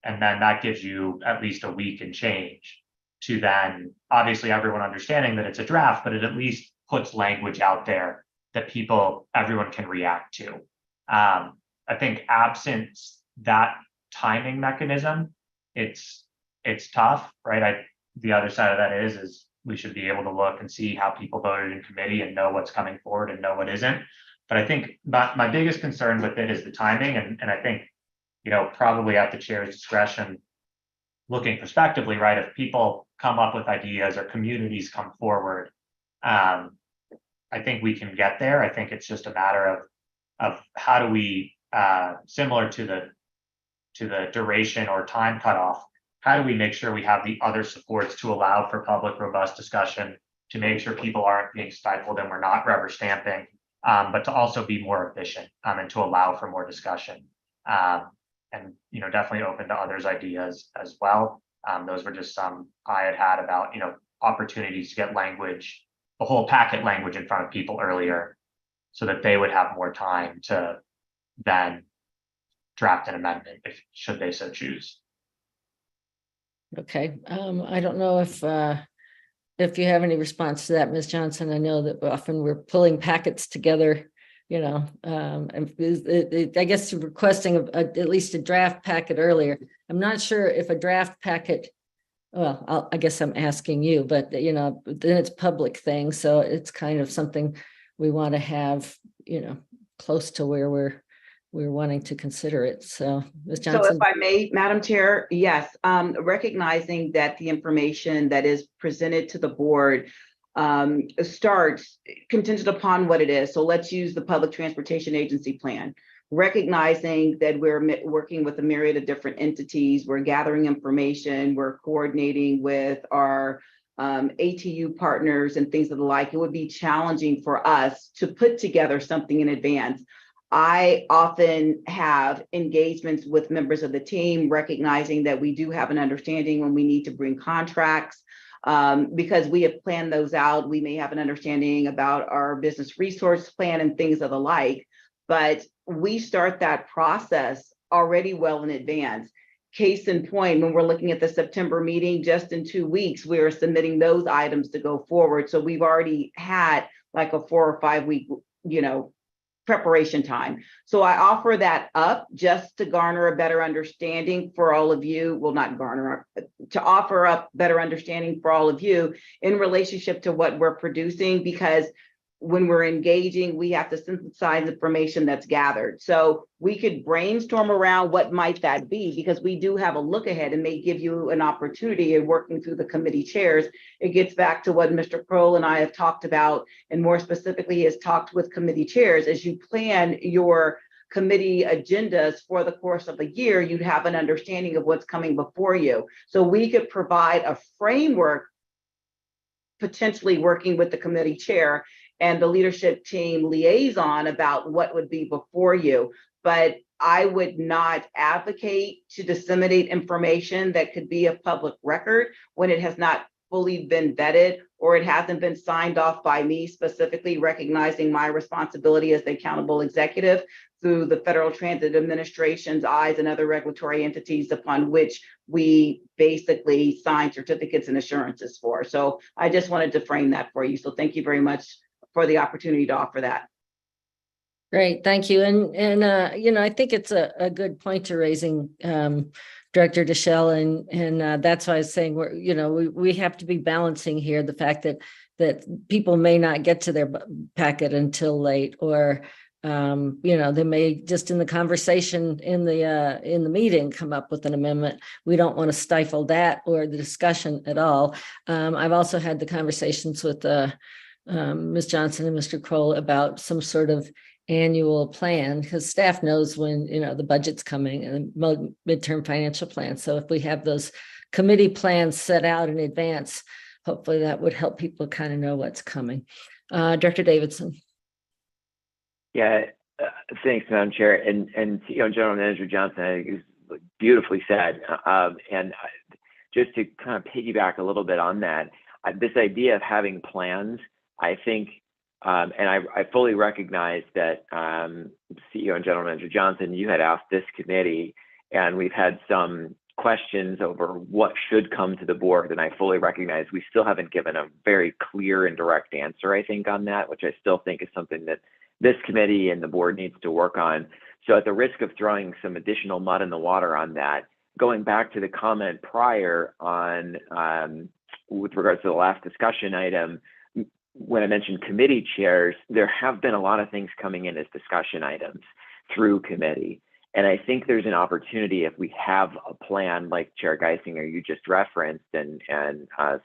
And then that gives you at least a week and change to then, obviously everyone understanding that it's a draft, but it at least puts language out there that everyone can react to. I think absent that timing mechanism, it's tough, right? The other side of that is we should be able to look and see how people voted in committee and know what's coming forward and know what isn't. But I think my biggest concern with it is the timing. And I think, probably at the chair's discretion, looking prospectively, right? If people come up with ideas or communities come forward, I think we can get there. I think it's just a matter of how do we, similar to the duration or time cutoff, how do we make sure we have the other supports to allow for public, robust discussion, to make sure people aren't being stifled and we're not rubber stamping, but to also be more efficient and to allow for more discussion. And definitely open to others' ideas as well. Those were just some I had about opportunities to get language, the whole packet language in front of people earlier, so that they would have more time to then draft an amendment should they so choose. Okay, I don't know if you have any response to that, Ms. Johnson. I know that often we're pulling packets together, and I guess requesting at least a draft packet earlier. I'm not sure if a draft packet, well, I guess I'm asking you, but then it's public thing. So it's kind of something we want to have, close to where we're wanting to consider it. So Ms. Johnson. So if I may, Madam Chair, yes, recognizing that the information that is presented to the board starts contingent upon what it is. So let's use the Public Transportation Agency plan, recognizing that we're working with a myriad of different entities, we're gathering information, we're coordinating with our ATU partners and things of the like. It would be challenging for us to put together something in advance. I often have engagements with members of the team, recognizing that we do have an understanding when we need to bring contracts, because we have planned those out. We may have an understanding about our business resource plan and things of the like, but we start that process already well in advance. Case in point, when we're looking at the September meeting, just in 2 weeks, we are submitting those items to go forward. So we've already had like a 4 or 5 week, preparation time. So I offer that up just to garner a better understanding for all of you. Well, not garner, to offer up better understanding for all of you in relationship to what we're producing, because when we're engaging, we have to synthesize information that's gathered. So we could brainstorm around what might that be, because we do have a look ahead and may give you an opportunity in working through the committee chairs. It gets back to what Mr. Kroll and I have talked about, and more specifically has talked with committee chairs. As you plan your committee agendas for the course of a year, you'd have an understanding of what's coming before you. So we could provide a framework, potentially working with the committee chair and the leadership team liaison about what would be before you. But I would not advocate to disseminate information that could be of public record when it has not fully been vetted, or it hasn't been signed off by me specifically, recognizing my responsibility as the accountable executive through the Federal Transit Administration's eyes and other regulatory entities upon which we basically sign certificates and assurances for. So I just wanted to frame that for you. So thank you very much for the opportunity to offer that. Great, thank you. And I think it's a good point to raising, Director Deschel, and that's why I was saying we have to be balancing here the fact that people may not get to their packet until late, or they may just in the conversation in the meeting come up with an amendment. We don't want to stifle that or the discussion at all. I've also had the conversations with Ms. Johnson and Mr. Kroll about some sort of annual plan, because staff knows when the budget's coming and the midterm financial plan. So if we have those committee plans set out in advance, hopefully that would help people kind of know what's coming. Director Davidson. Yeah, thanks, Madam Chair, and CEO and General Manager Johnson. I think is beautifully said. And just to kind of piggyback a little bit on that, this idea of having plans, I think. And I fully recognize that CEO and General Manager Johnson, you had asked this committee, and we've had some questions over what should come to the board. And I fully recognize we still haven't given a very clear and direct answer, I think, on that, which I still think is something that this committee and the board needs to work on. So at the risk of throwing some additional mud in the water on that, going back to the comment prior on with regards to the last discussion item, when I mentioned committee chairs, there have been a lot of things coming in as discussion items through committee. And I think there's an opportunity, if we have a plan like Chair Geisinger, you just referenced, and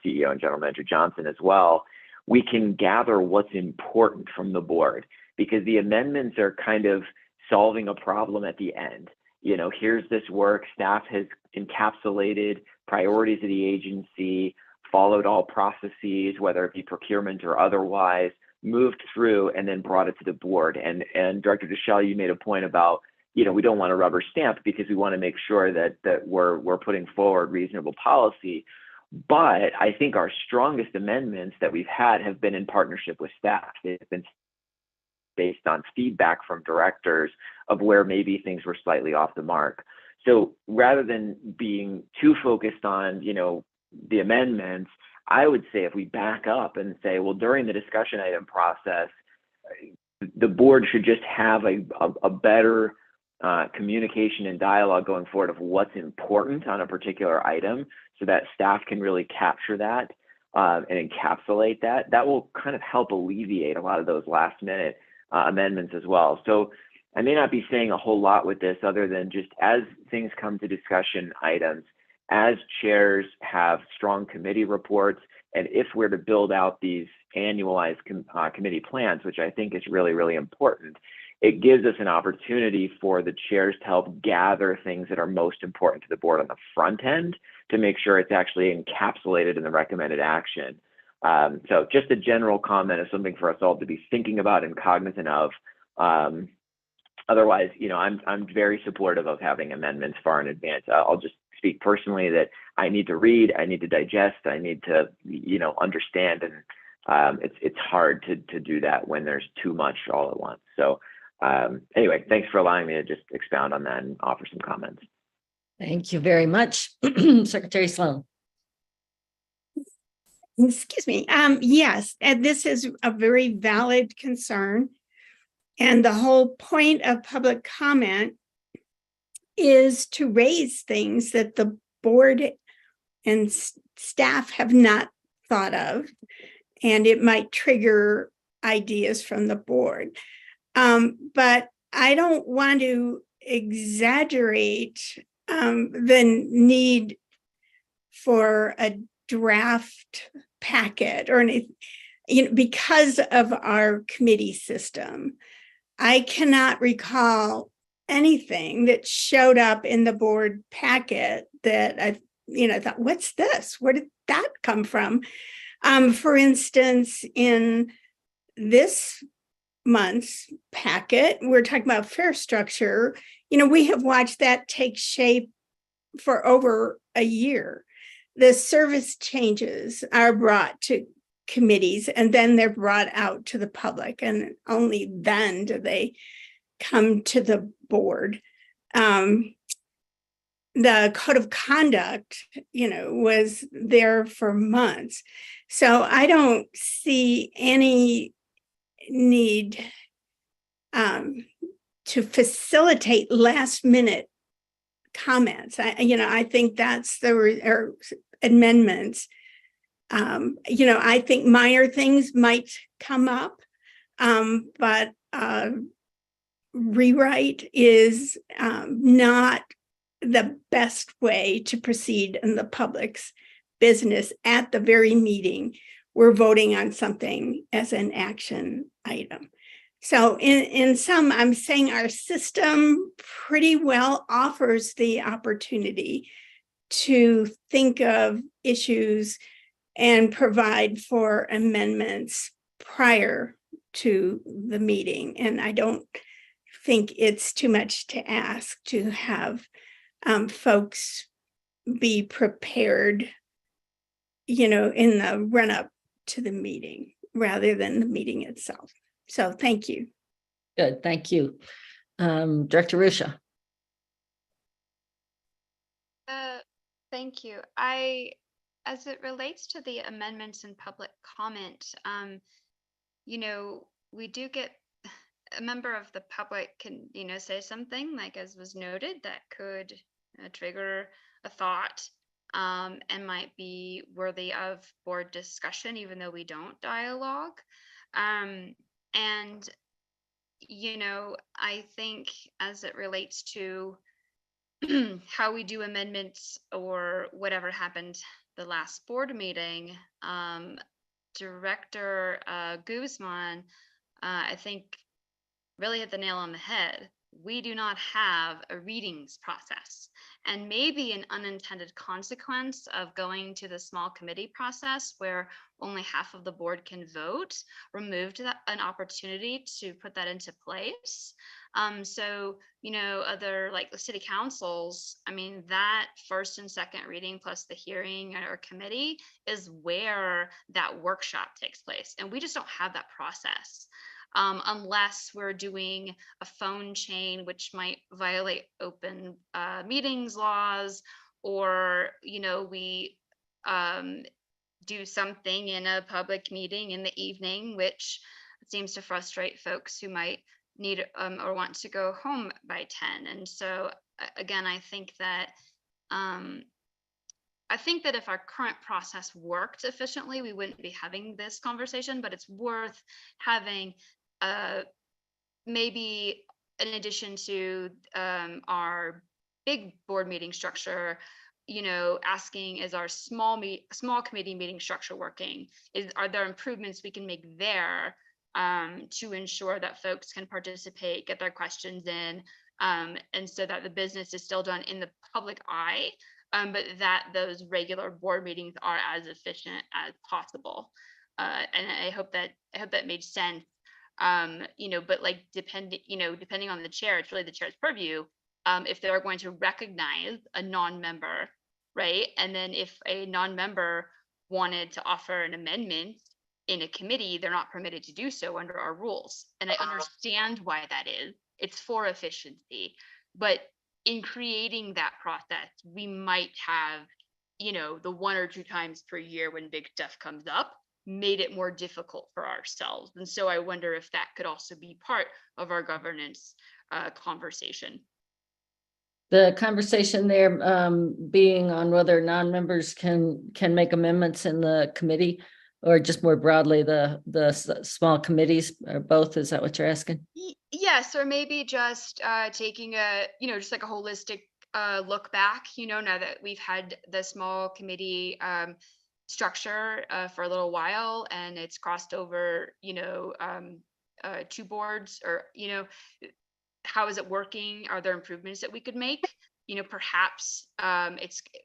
CEO and General Manager Johnson as well, we can gather what's important from the board, because the amendments are kind of solving a problem at the end. Here's this work, staff has encapsulated priorities of the agency, followed all processes, whether it be procurement or otherwise, moved through and then brought it to the board. And Director Deschel, you made a point about, we don't want a rubber stamp because we want to make sure that we're putting forward reasonable policy. But I think our strongest amendments that we've had have been in partnership with staff. They've been based on feedback from directors of where maybe things were slightly off the mark. So rather than being too focused on, the amendments, I would say if we back up and say, well, during the discussion item process, the board should just have a better communication and dialogue going forward of what's important on a particular item, so that staff can really capture that and encapsulate that. That will kind of help alleviate a lot of those last minute amendments as well. So I may not be saying a whole lot with this other than just as things come to discussion items, as chairs have strong committee reports, and if we're to build out these annualized committee plans, which I think is really, really important, it gives us an opportunity for the chairs to help gather things that are most important to the board on the front end to make sure it's actually encapsulated in the recommended action. So just a general comment of something for us all to be thinking about and cognizant of. Otherwise, I'm very supportive of having amendments far in advance. I'll just speak personally that I need to read, I need to digest, I need to, understand, and it's hard to do that when there's too much all at once. So anyway, thanks for allowing me to just expound on that and offer some comments. Thank you very much, Secretary Sloan. Excuse me. Yes, and this is a very valid concern. And the whole point of public comment is to raise things that the board and staff have not thought of, and it might trigger ideas from the board. But I don't want to exaggerate the need for a draft packet or anything, because of our committee system. I cannot recall anything that showed up in the board packet that I thought, what's this? Where did that come from? For instance, in this month's packet, we're talking about fare structure. We have watched that take shape for over a year. the service changes are brought to committees and then they're brought out to the public, and only then do they come to the board. The code of conduct, was there for months. So I don't see any need to facilitate last minute comments. I think that's or amendments. I think minor things might come up, but rewrite is not the best way to proceed in the public's business. At the very meeting we're voting on something as an action item. So in sum, I'm saying our system pretty well offers the opportunity to think of issues and provide for amendments prior to the meeting. And I don't think it's too much to ask to have folks be prepared, in the run up to the meeting rather than the meeting itself. So thank you. Good, thank you. Director Rusha. Thank you. As it relates to the amendments and public comment, we do get a member of the public can, say something like, as was noted, that could trigger a thought and might be worthy of board discussion, even though we don't dialogue. And, I think as it relates to how we do amendments or whatever happened the last board meeting, Director Guzman, I think really hit the nail on the head. We do not have a readings process, and maybe an unintended consequence of going to the small committee process where only half of the board can vote removed an opportunity to put that into place. So, other like the city councils, that first and second reading plus the hearing or committee is where that workshop takes place. And we just don't have that process. Unless we're doing a phone chain, which might violate open meetings laws, or, we do something in a public meeting in the evening, which seems to frustrate folks who might need or want to go home by 10. And so, again, I think that if our current process worked efficiently, we wouldn't be having this conversation, but it's worth having maybe in addition to our big board meeting structure, asking, is our small committee meeting structure working? Are there improvements we can make there to ensure that folks can participate, get their questions in, and so that the business is still done in the public eye, but that those regular board meetings are as efficient as possible. And I hope that made sense. But like depending on the chair, it's really the chair's purview. If they're going to recognize a non-member, right? And then if a non-member wanted to offer an amendment in a committee, they're not permitted to do so under our rules. And I understand why that is. It's for efficiency. But in creating that process, we might have, the 1 or 2 times per year when big stuff comes up, made it more difficult for ourselves. And so I wonder if that could also be part of our governance conversation. The conversation there being on whether non-members can make amendments in the committee, or just more broadly the small committees, or both. Is that what you're asking? Yes, or maybe just taking a just like a holistic look back. Now that we've had the small committee structure for a little while, and it's crossed over 2 boards, or how is it working? Are there improvements that we could make? Perhaps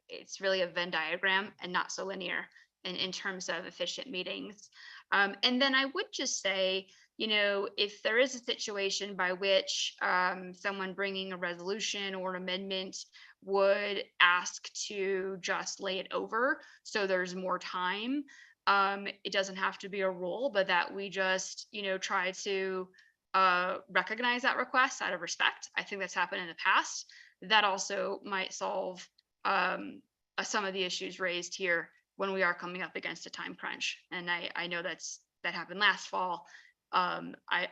it's really a Venn diagram and not so linear in terms of efficient meetings. And then I would just say, if there is a situation by which someone bringing a resolution or an amendment would ask to just lay it over so there's more time, it doesn't have to be a rule, but that we just, try to recognize that request out of respect. I think that's happened in the past. That also might solve some of the issues raised here when we are coming up against a time crunch. And I know that happened last fall. I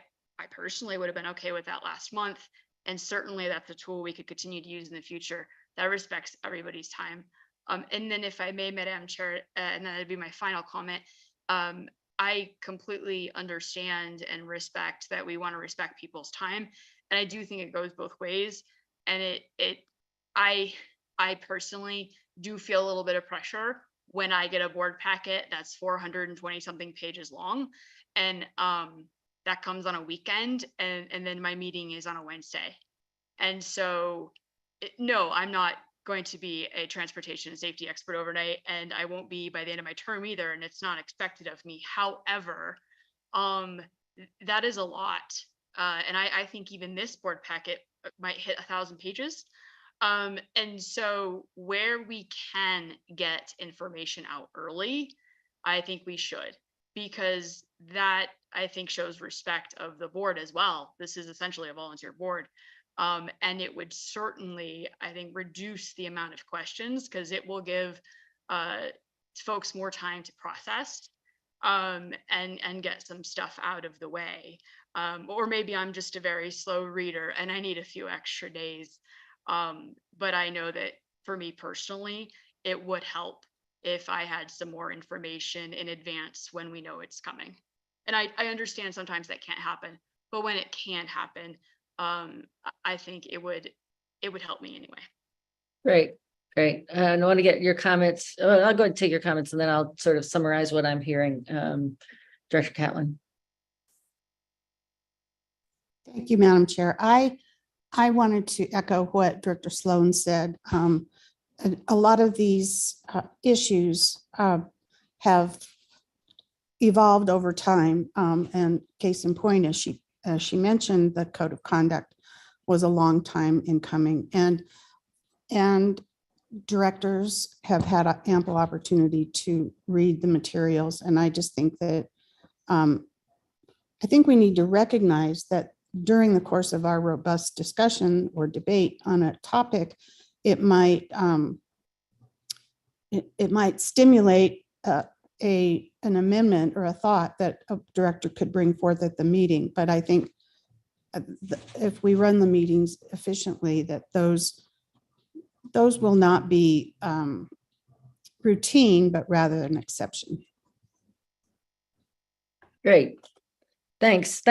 personally would have been okay with that last month. And certainly that's a tool we could continue to use in the future that respects everybody's time. And then if I may, Madam Chair, and that'd be my final comment, I completely understand and respect that we want to respect people's time. And I do think it goes both ways. And I personally do feel a little bit of pressure when I get a board packet that's 420 something pages long. And that comes on a weekend, and then my meeting is on a Wednesday. And so, no, I'm not going to be a transportation and safety expert overnight, and I won't be by the end of my term either, and it's not expected of me. However, that is a lot. And I think even this board packet might hit 1,000 pages. And so where we can get information out early, I think we should, because that I think shows respect of the board as well. This is essentially a volunteer board. And it would certainly, I think, reduce the amount of questions because it will give folks more time to process and get some stuff out of the way. Or maybe I'm just a very slow reader and I need a few extra days. But I know that for me personally, it would help if I had some more information in advance when we know it's coming. And I understand sometimes that can't happen, but when it can happen, I think it would help me anyway. Great. And I want to get your comments. I'll go ahead and take your comments and then I'll sort of summarize what I'm hearing. Director Catlin. Thank you, Madam Chair. I wanted to echo what Director Sloan said. A lot of these issues have evolved over time. And case in point, as she mentioned, the code of conduct was a long time in coming, and directors have had ample opportunity to read the materials. And I just think that I think we need to recognize that during the course of our robust discussion or debate on a topic, it might stimulate an amendment or a thought that a director could bring forth at the meeting. But I think if we run the meetings efficiently, that those will not be routine, but rather an exception. Great. Thanks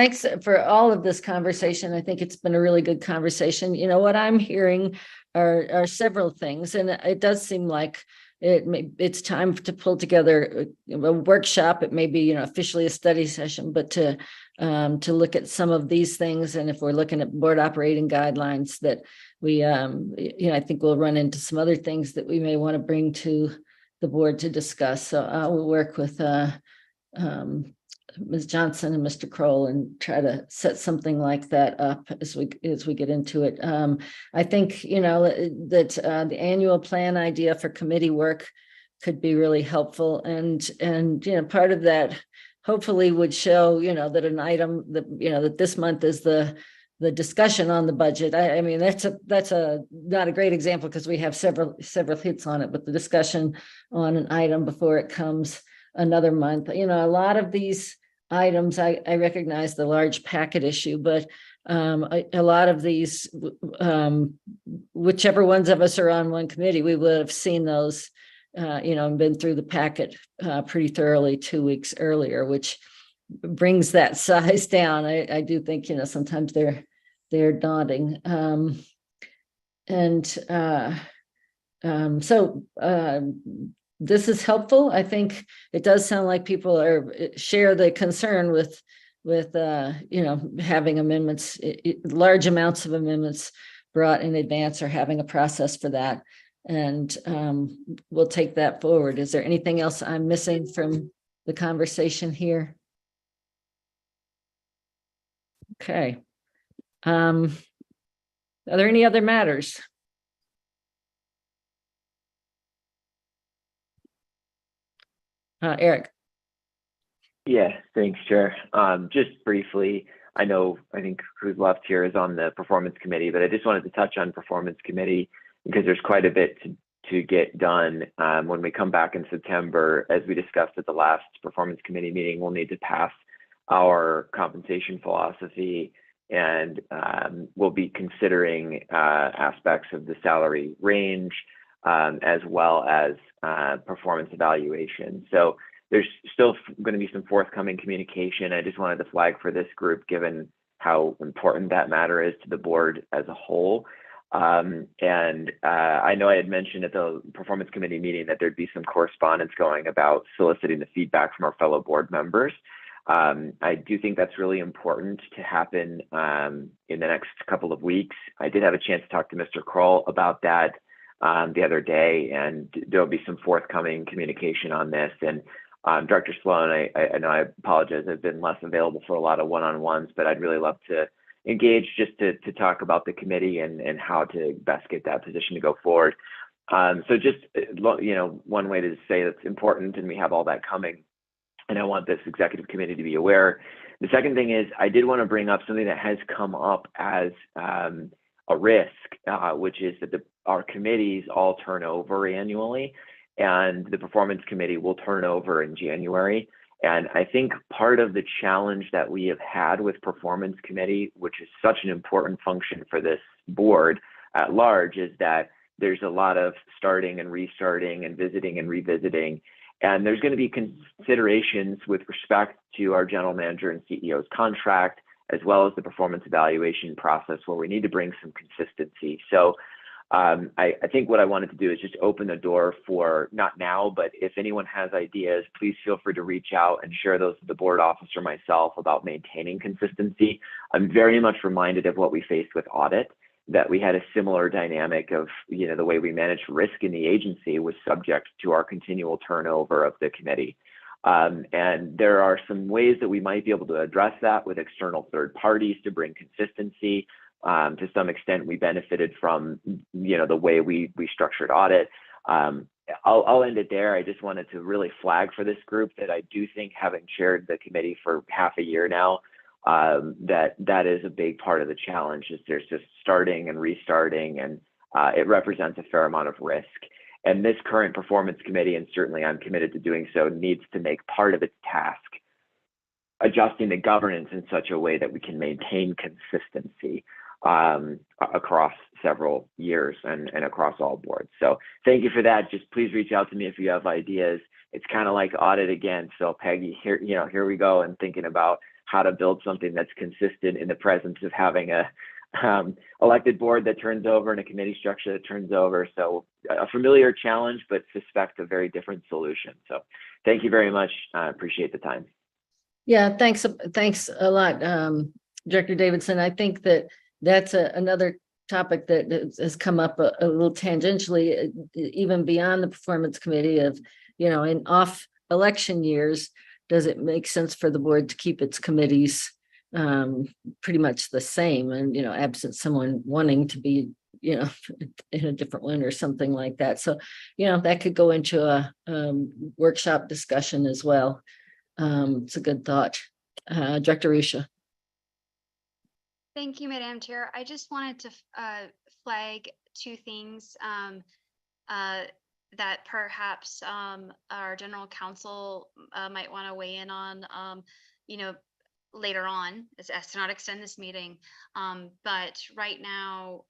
for all of this conversation. I think it's been a really good conversation. What I'm hearing are several things, and it does seem like it's time to pull together a workshop. It may be, officially a study session, but to look at some of these things. And if we're looking at board operating guidelines, that we, I think we'll run into some other things that we may want to bring to the board to discuss. So I will work with Ms. Johnson and Mr. Kroll and try to set something like that up as we get into it. I think, that the annual plan idea for committee work could be really helpful. And part of that hopefully would show, that an item that this month is the discussion on the budget. I mean, that's not a great example because we have several hits on it, but the discussion on an item before it comes another month. A lot of these items, I recognize the large packet issue, but a lot of these, whichever ones of us are on one committee, we would have seen those, and been through the packet pretty thoroughly 2 weeks earlier, which brings that size down. I do think, sometimes they're daunting. This is helpful. I think it does sound like people share the concern with having amendments, large amounts of amendments brought in advance, or having a process for that. And we'll take that forward. Is there anything else I'm missing from the conversation here? Okay. Are there any other matters? Eric? Yeah, thanks, Chair. Just briefly, I think who's left here is on the Performance Committee, but I just wanted to touch on Performance Committee because there's quite a bit to get done. When we come back in September, as we discussed at the last Performance Committee meeting, we'll need to pass our compensation philosophy, and we'll be considering aspects of the salary range, as well as performance evaluation. So there's still going to be some forthcoming communication. I just wanted to flag for this group, given how important that matter is to the board as a whole. And I know I had mentioned at the Performance Committee meeting that there'd be some correspondence going about soliciting the feedback from our fellow board members. I do think that's really important to happen in the next couple of weeks. I did have a chance to talk to Mr. Kroll about that the other day, and there'll be some forthcoming communication on this. And Dr. Sloan, I know I apologize, I've been less available for a lot of one-on-ones, but I'd really love to engage just to talk about the committee and how to best get that position to go forward. So just, one way to say that's important, and we have all that coming, and I want this executive committee to be aware. The second thing is I did want to bring up something that has come up as a risk, which is that our committees all turn over annually, and the Performance Committee will turn over in January. And I think part of the challenge that we have had with Performance Committee, which is such an important function for this board at large, is that there's a lot of starting and restarting and visiting and revisiting. And there's going to be considerations with respect to our general manager and CEO's contract, as well as the performance evaluation process, where we need to bring some consistency. So I think what I wanted to do is just open the door for, not now, but if anyone has ideas, please feel free to reach out and share those with the board office or myself about maintaining consistency. I'm very much reminded of what we faced with audit, that we had a similar dynamic of, the way we managed risk in the agency was subject to our continual turnover of the committee. And there are some ways that we might be able to address that with external third parties to bring consistency. To some extent, we benefited from, the way we structured audit. I'll end it there. I just wanted to really flag for this group that I do think, having chaired the committee for half a year now, that is a big part of the challenge. Is there's just starting and restarting, and it represents a fair amount of risk. And this current Performance Committee, and certainly I'm committed to doing so, needs to make part of its task adjusting the governance in such a way that we can maintain consistency across several years and across all boards. So thank you for that. Just please reach out to me if you have ideas. It's kind of like audit again. So Peggy, here we go, and thinking about how to build something that's consistent in the presence of having a elected board that turns over and a committee structure that turns over. So a familiar challenge, but suspect a very different solution. So thank you very much. I appreciate the time. Yeah, thanks a lot, Director Davidson. I think that's another topic that has come up a little tangentially, even beyond the Performance Committee of, in off election years, does it make sense for the board to keep its committees pretty much the same, and, absent someone wanting to be, in a different one or something like that. So, that could go into a workshop discussion as well. It's a good thought. Director Rusha. Thank you, Madam Chair. I just wanted to flag two things that perhaps our general counsel might want to weigh in on, later on, as to not extend this meeting. But right now,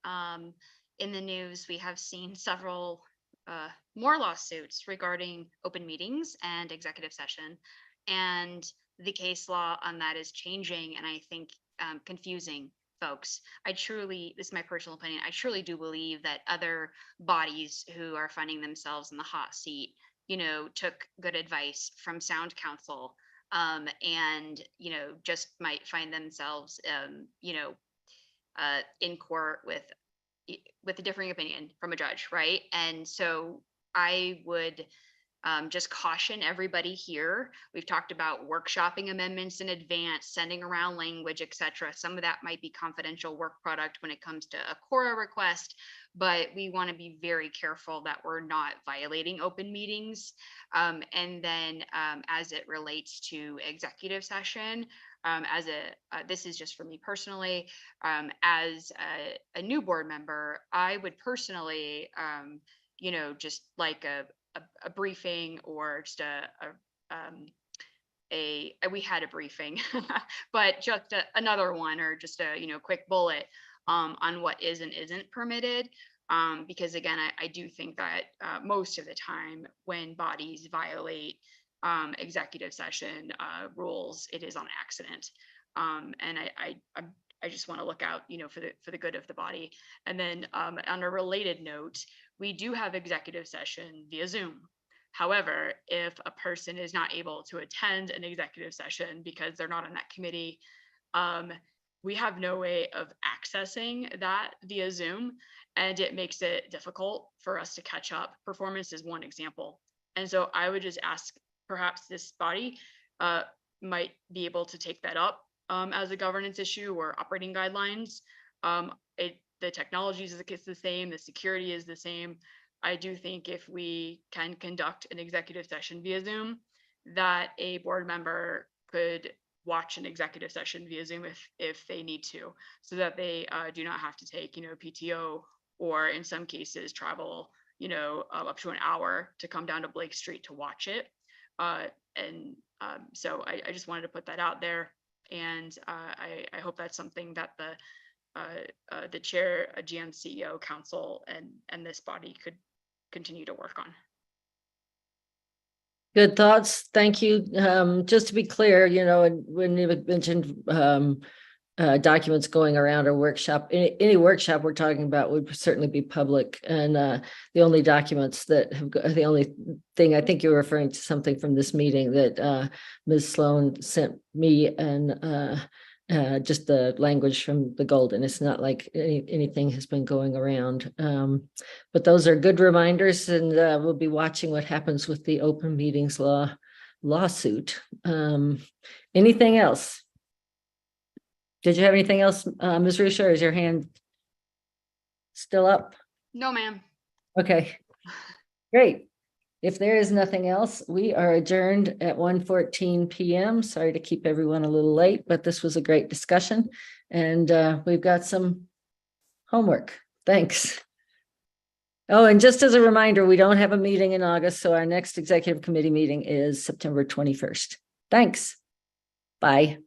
in the news, we have seen several more lawsuits regarding open meetings and executive session. And the case law on that is changing, and I think confusing folks. This is my personal opinion, I truly do believe that other bodies who are finding themselves in the hot seat, took good advice from sound counsel, and, just might find themselves, in court with a differing opinion from a judge, right? And so I would just caution everybody here. We've talked about workshopping amendments in advance, sending around language, etc. Some of that might be confidential work product when it comes to a Cora request, but we want to be very careful that we're not violating open meetings. And then as it relates to executive session, this is just for me personally, as a new board member, I would personally, just like a briefing or just we had a briefing, but just another one or just a, quick bullet on what is and isn't permitted. Because again, I do think that most of the time when bodies violate executive session rules, it is on accident. And I just want to look out, for the good of the body. And then on a related note, we do have executive session via Zoom. However, if a person is not able to attend an executive session because they're not on that committee, we have no way of accessing that via Zoom, and it makes it difficult for us to catch up. Performance is one example. And so I would just ask, perhaps this body might be able to take that up as a governance issue or operating guidelines. The technology is the same, the security is the same. I do think if we can conduct an executive session via Zoom, that a board member could watch an executive session via Zoom if they need to, so that they do not have to take, PTO, or in some cases travel, up to an hour to come down to Blake Street to watch it. So I just wanted to put that out there. And I hope that's something that the chair, GM, CEO, council, and this body could continue to work on. Good thoughts. Thank you. Just to be clear, and when you mentioned documents going around or workshop, any workshop we're talking about would certainly be public. And the only documents the only thing, I think you're referring to something from this meeting that Ms. Sloan sent me, and just the language from the Golden. It's not like anything has been going around. But those are good reminders, and we'll be watching what happens with the open meetings lawsuit. Anything else? Did you have anything else, Ms. Rusha, or is your hand still up? No, ma'am. Okay, great. If there is nothing else, we are adjourned at 1:14 p.m. Sorry to keep everyone a little late, but this was a great discussion, and we've got some homework. Thanks. Oh, and just as a reminder, we don't have a meeting in August, so our next executive committee meeting is September 21st. Thanks. Bye.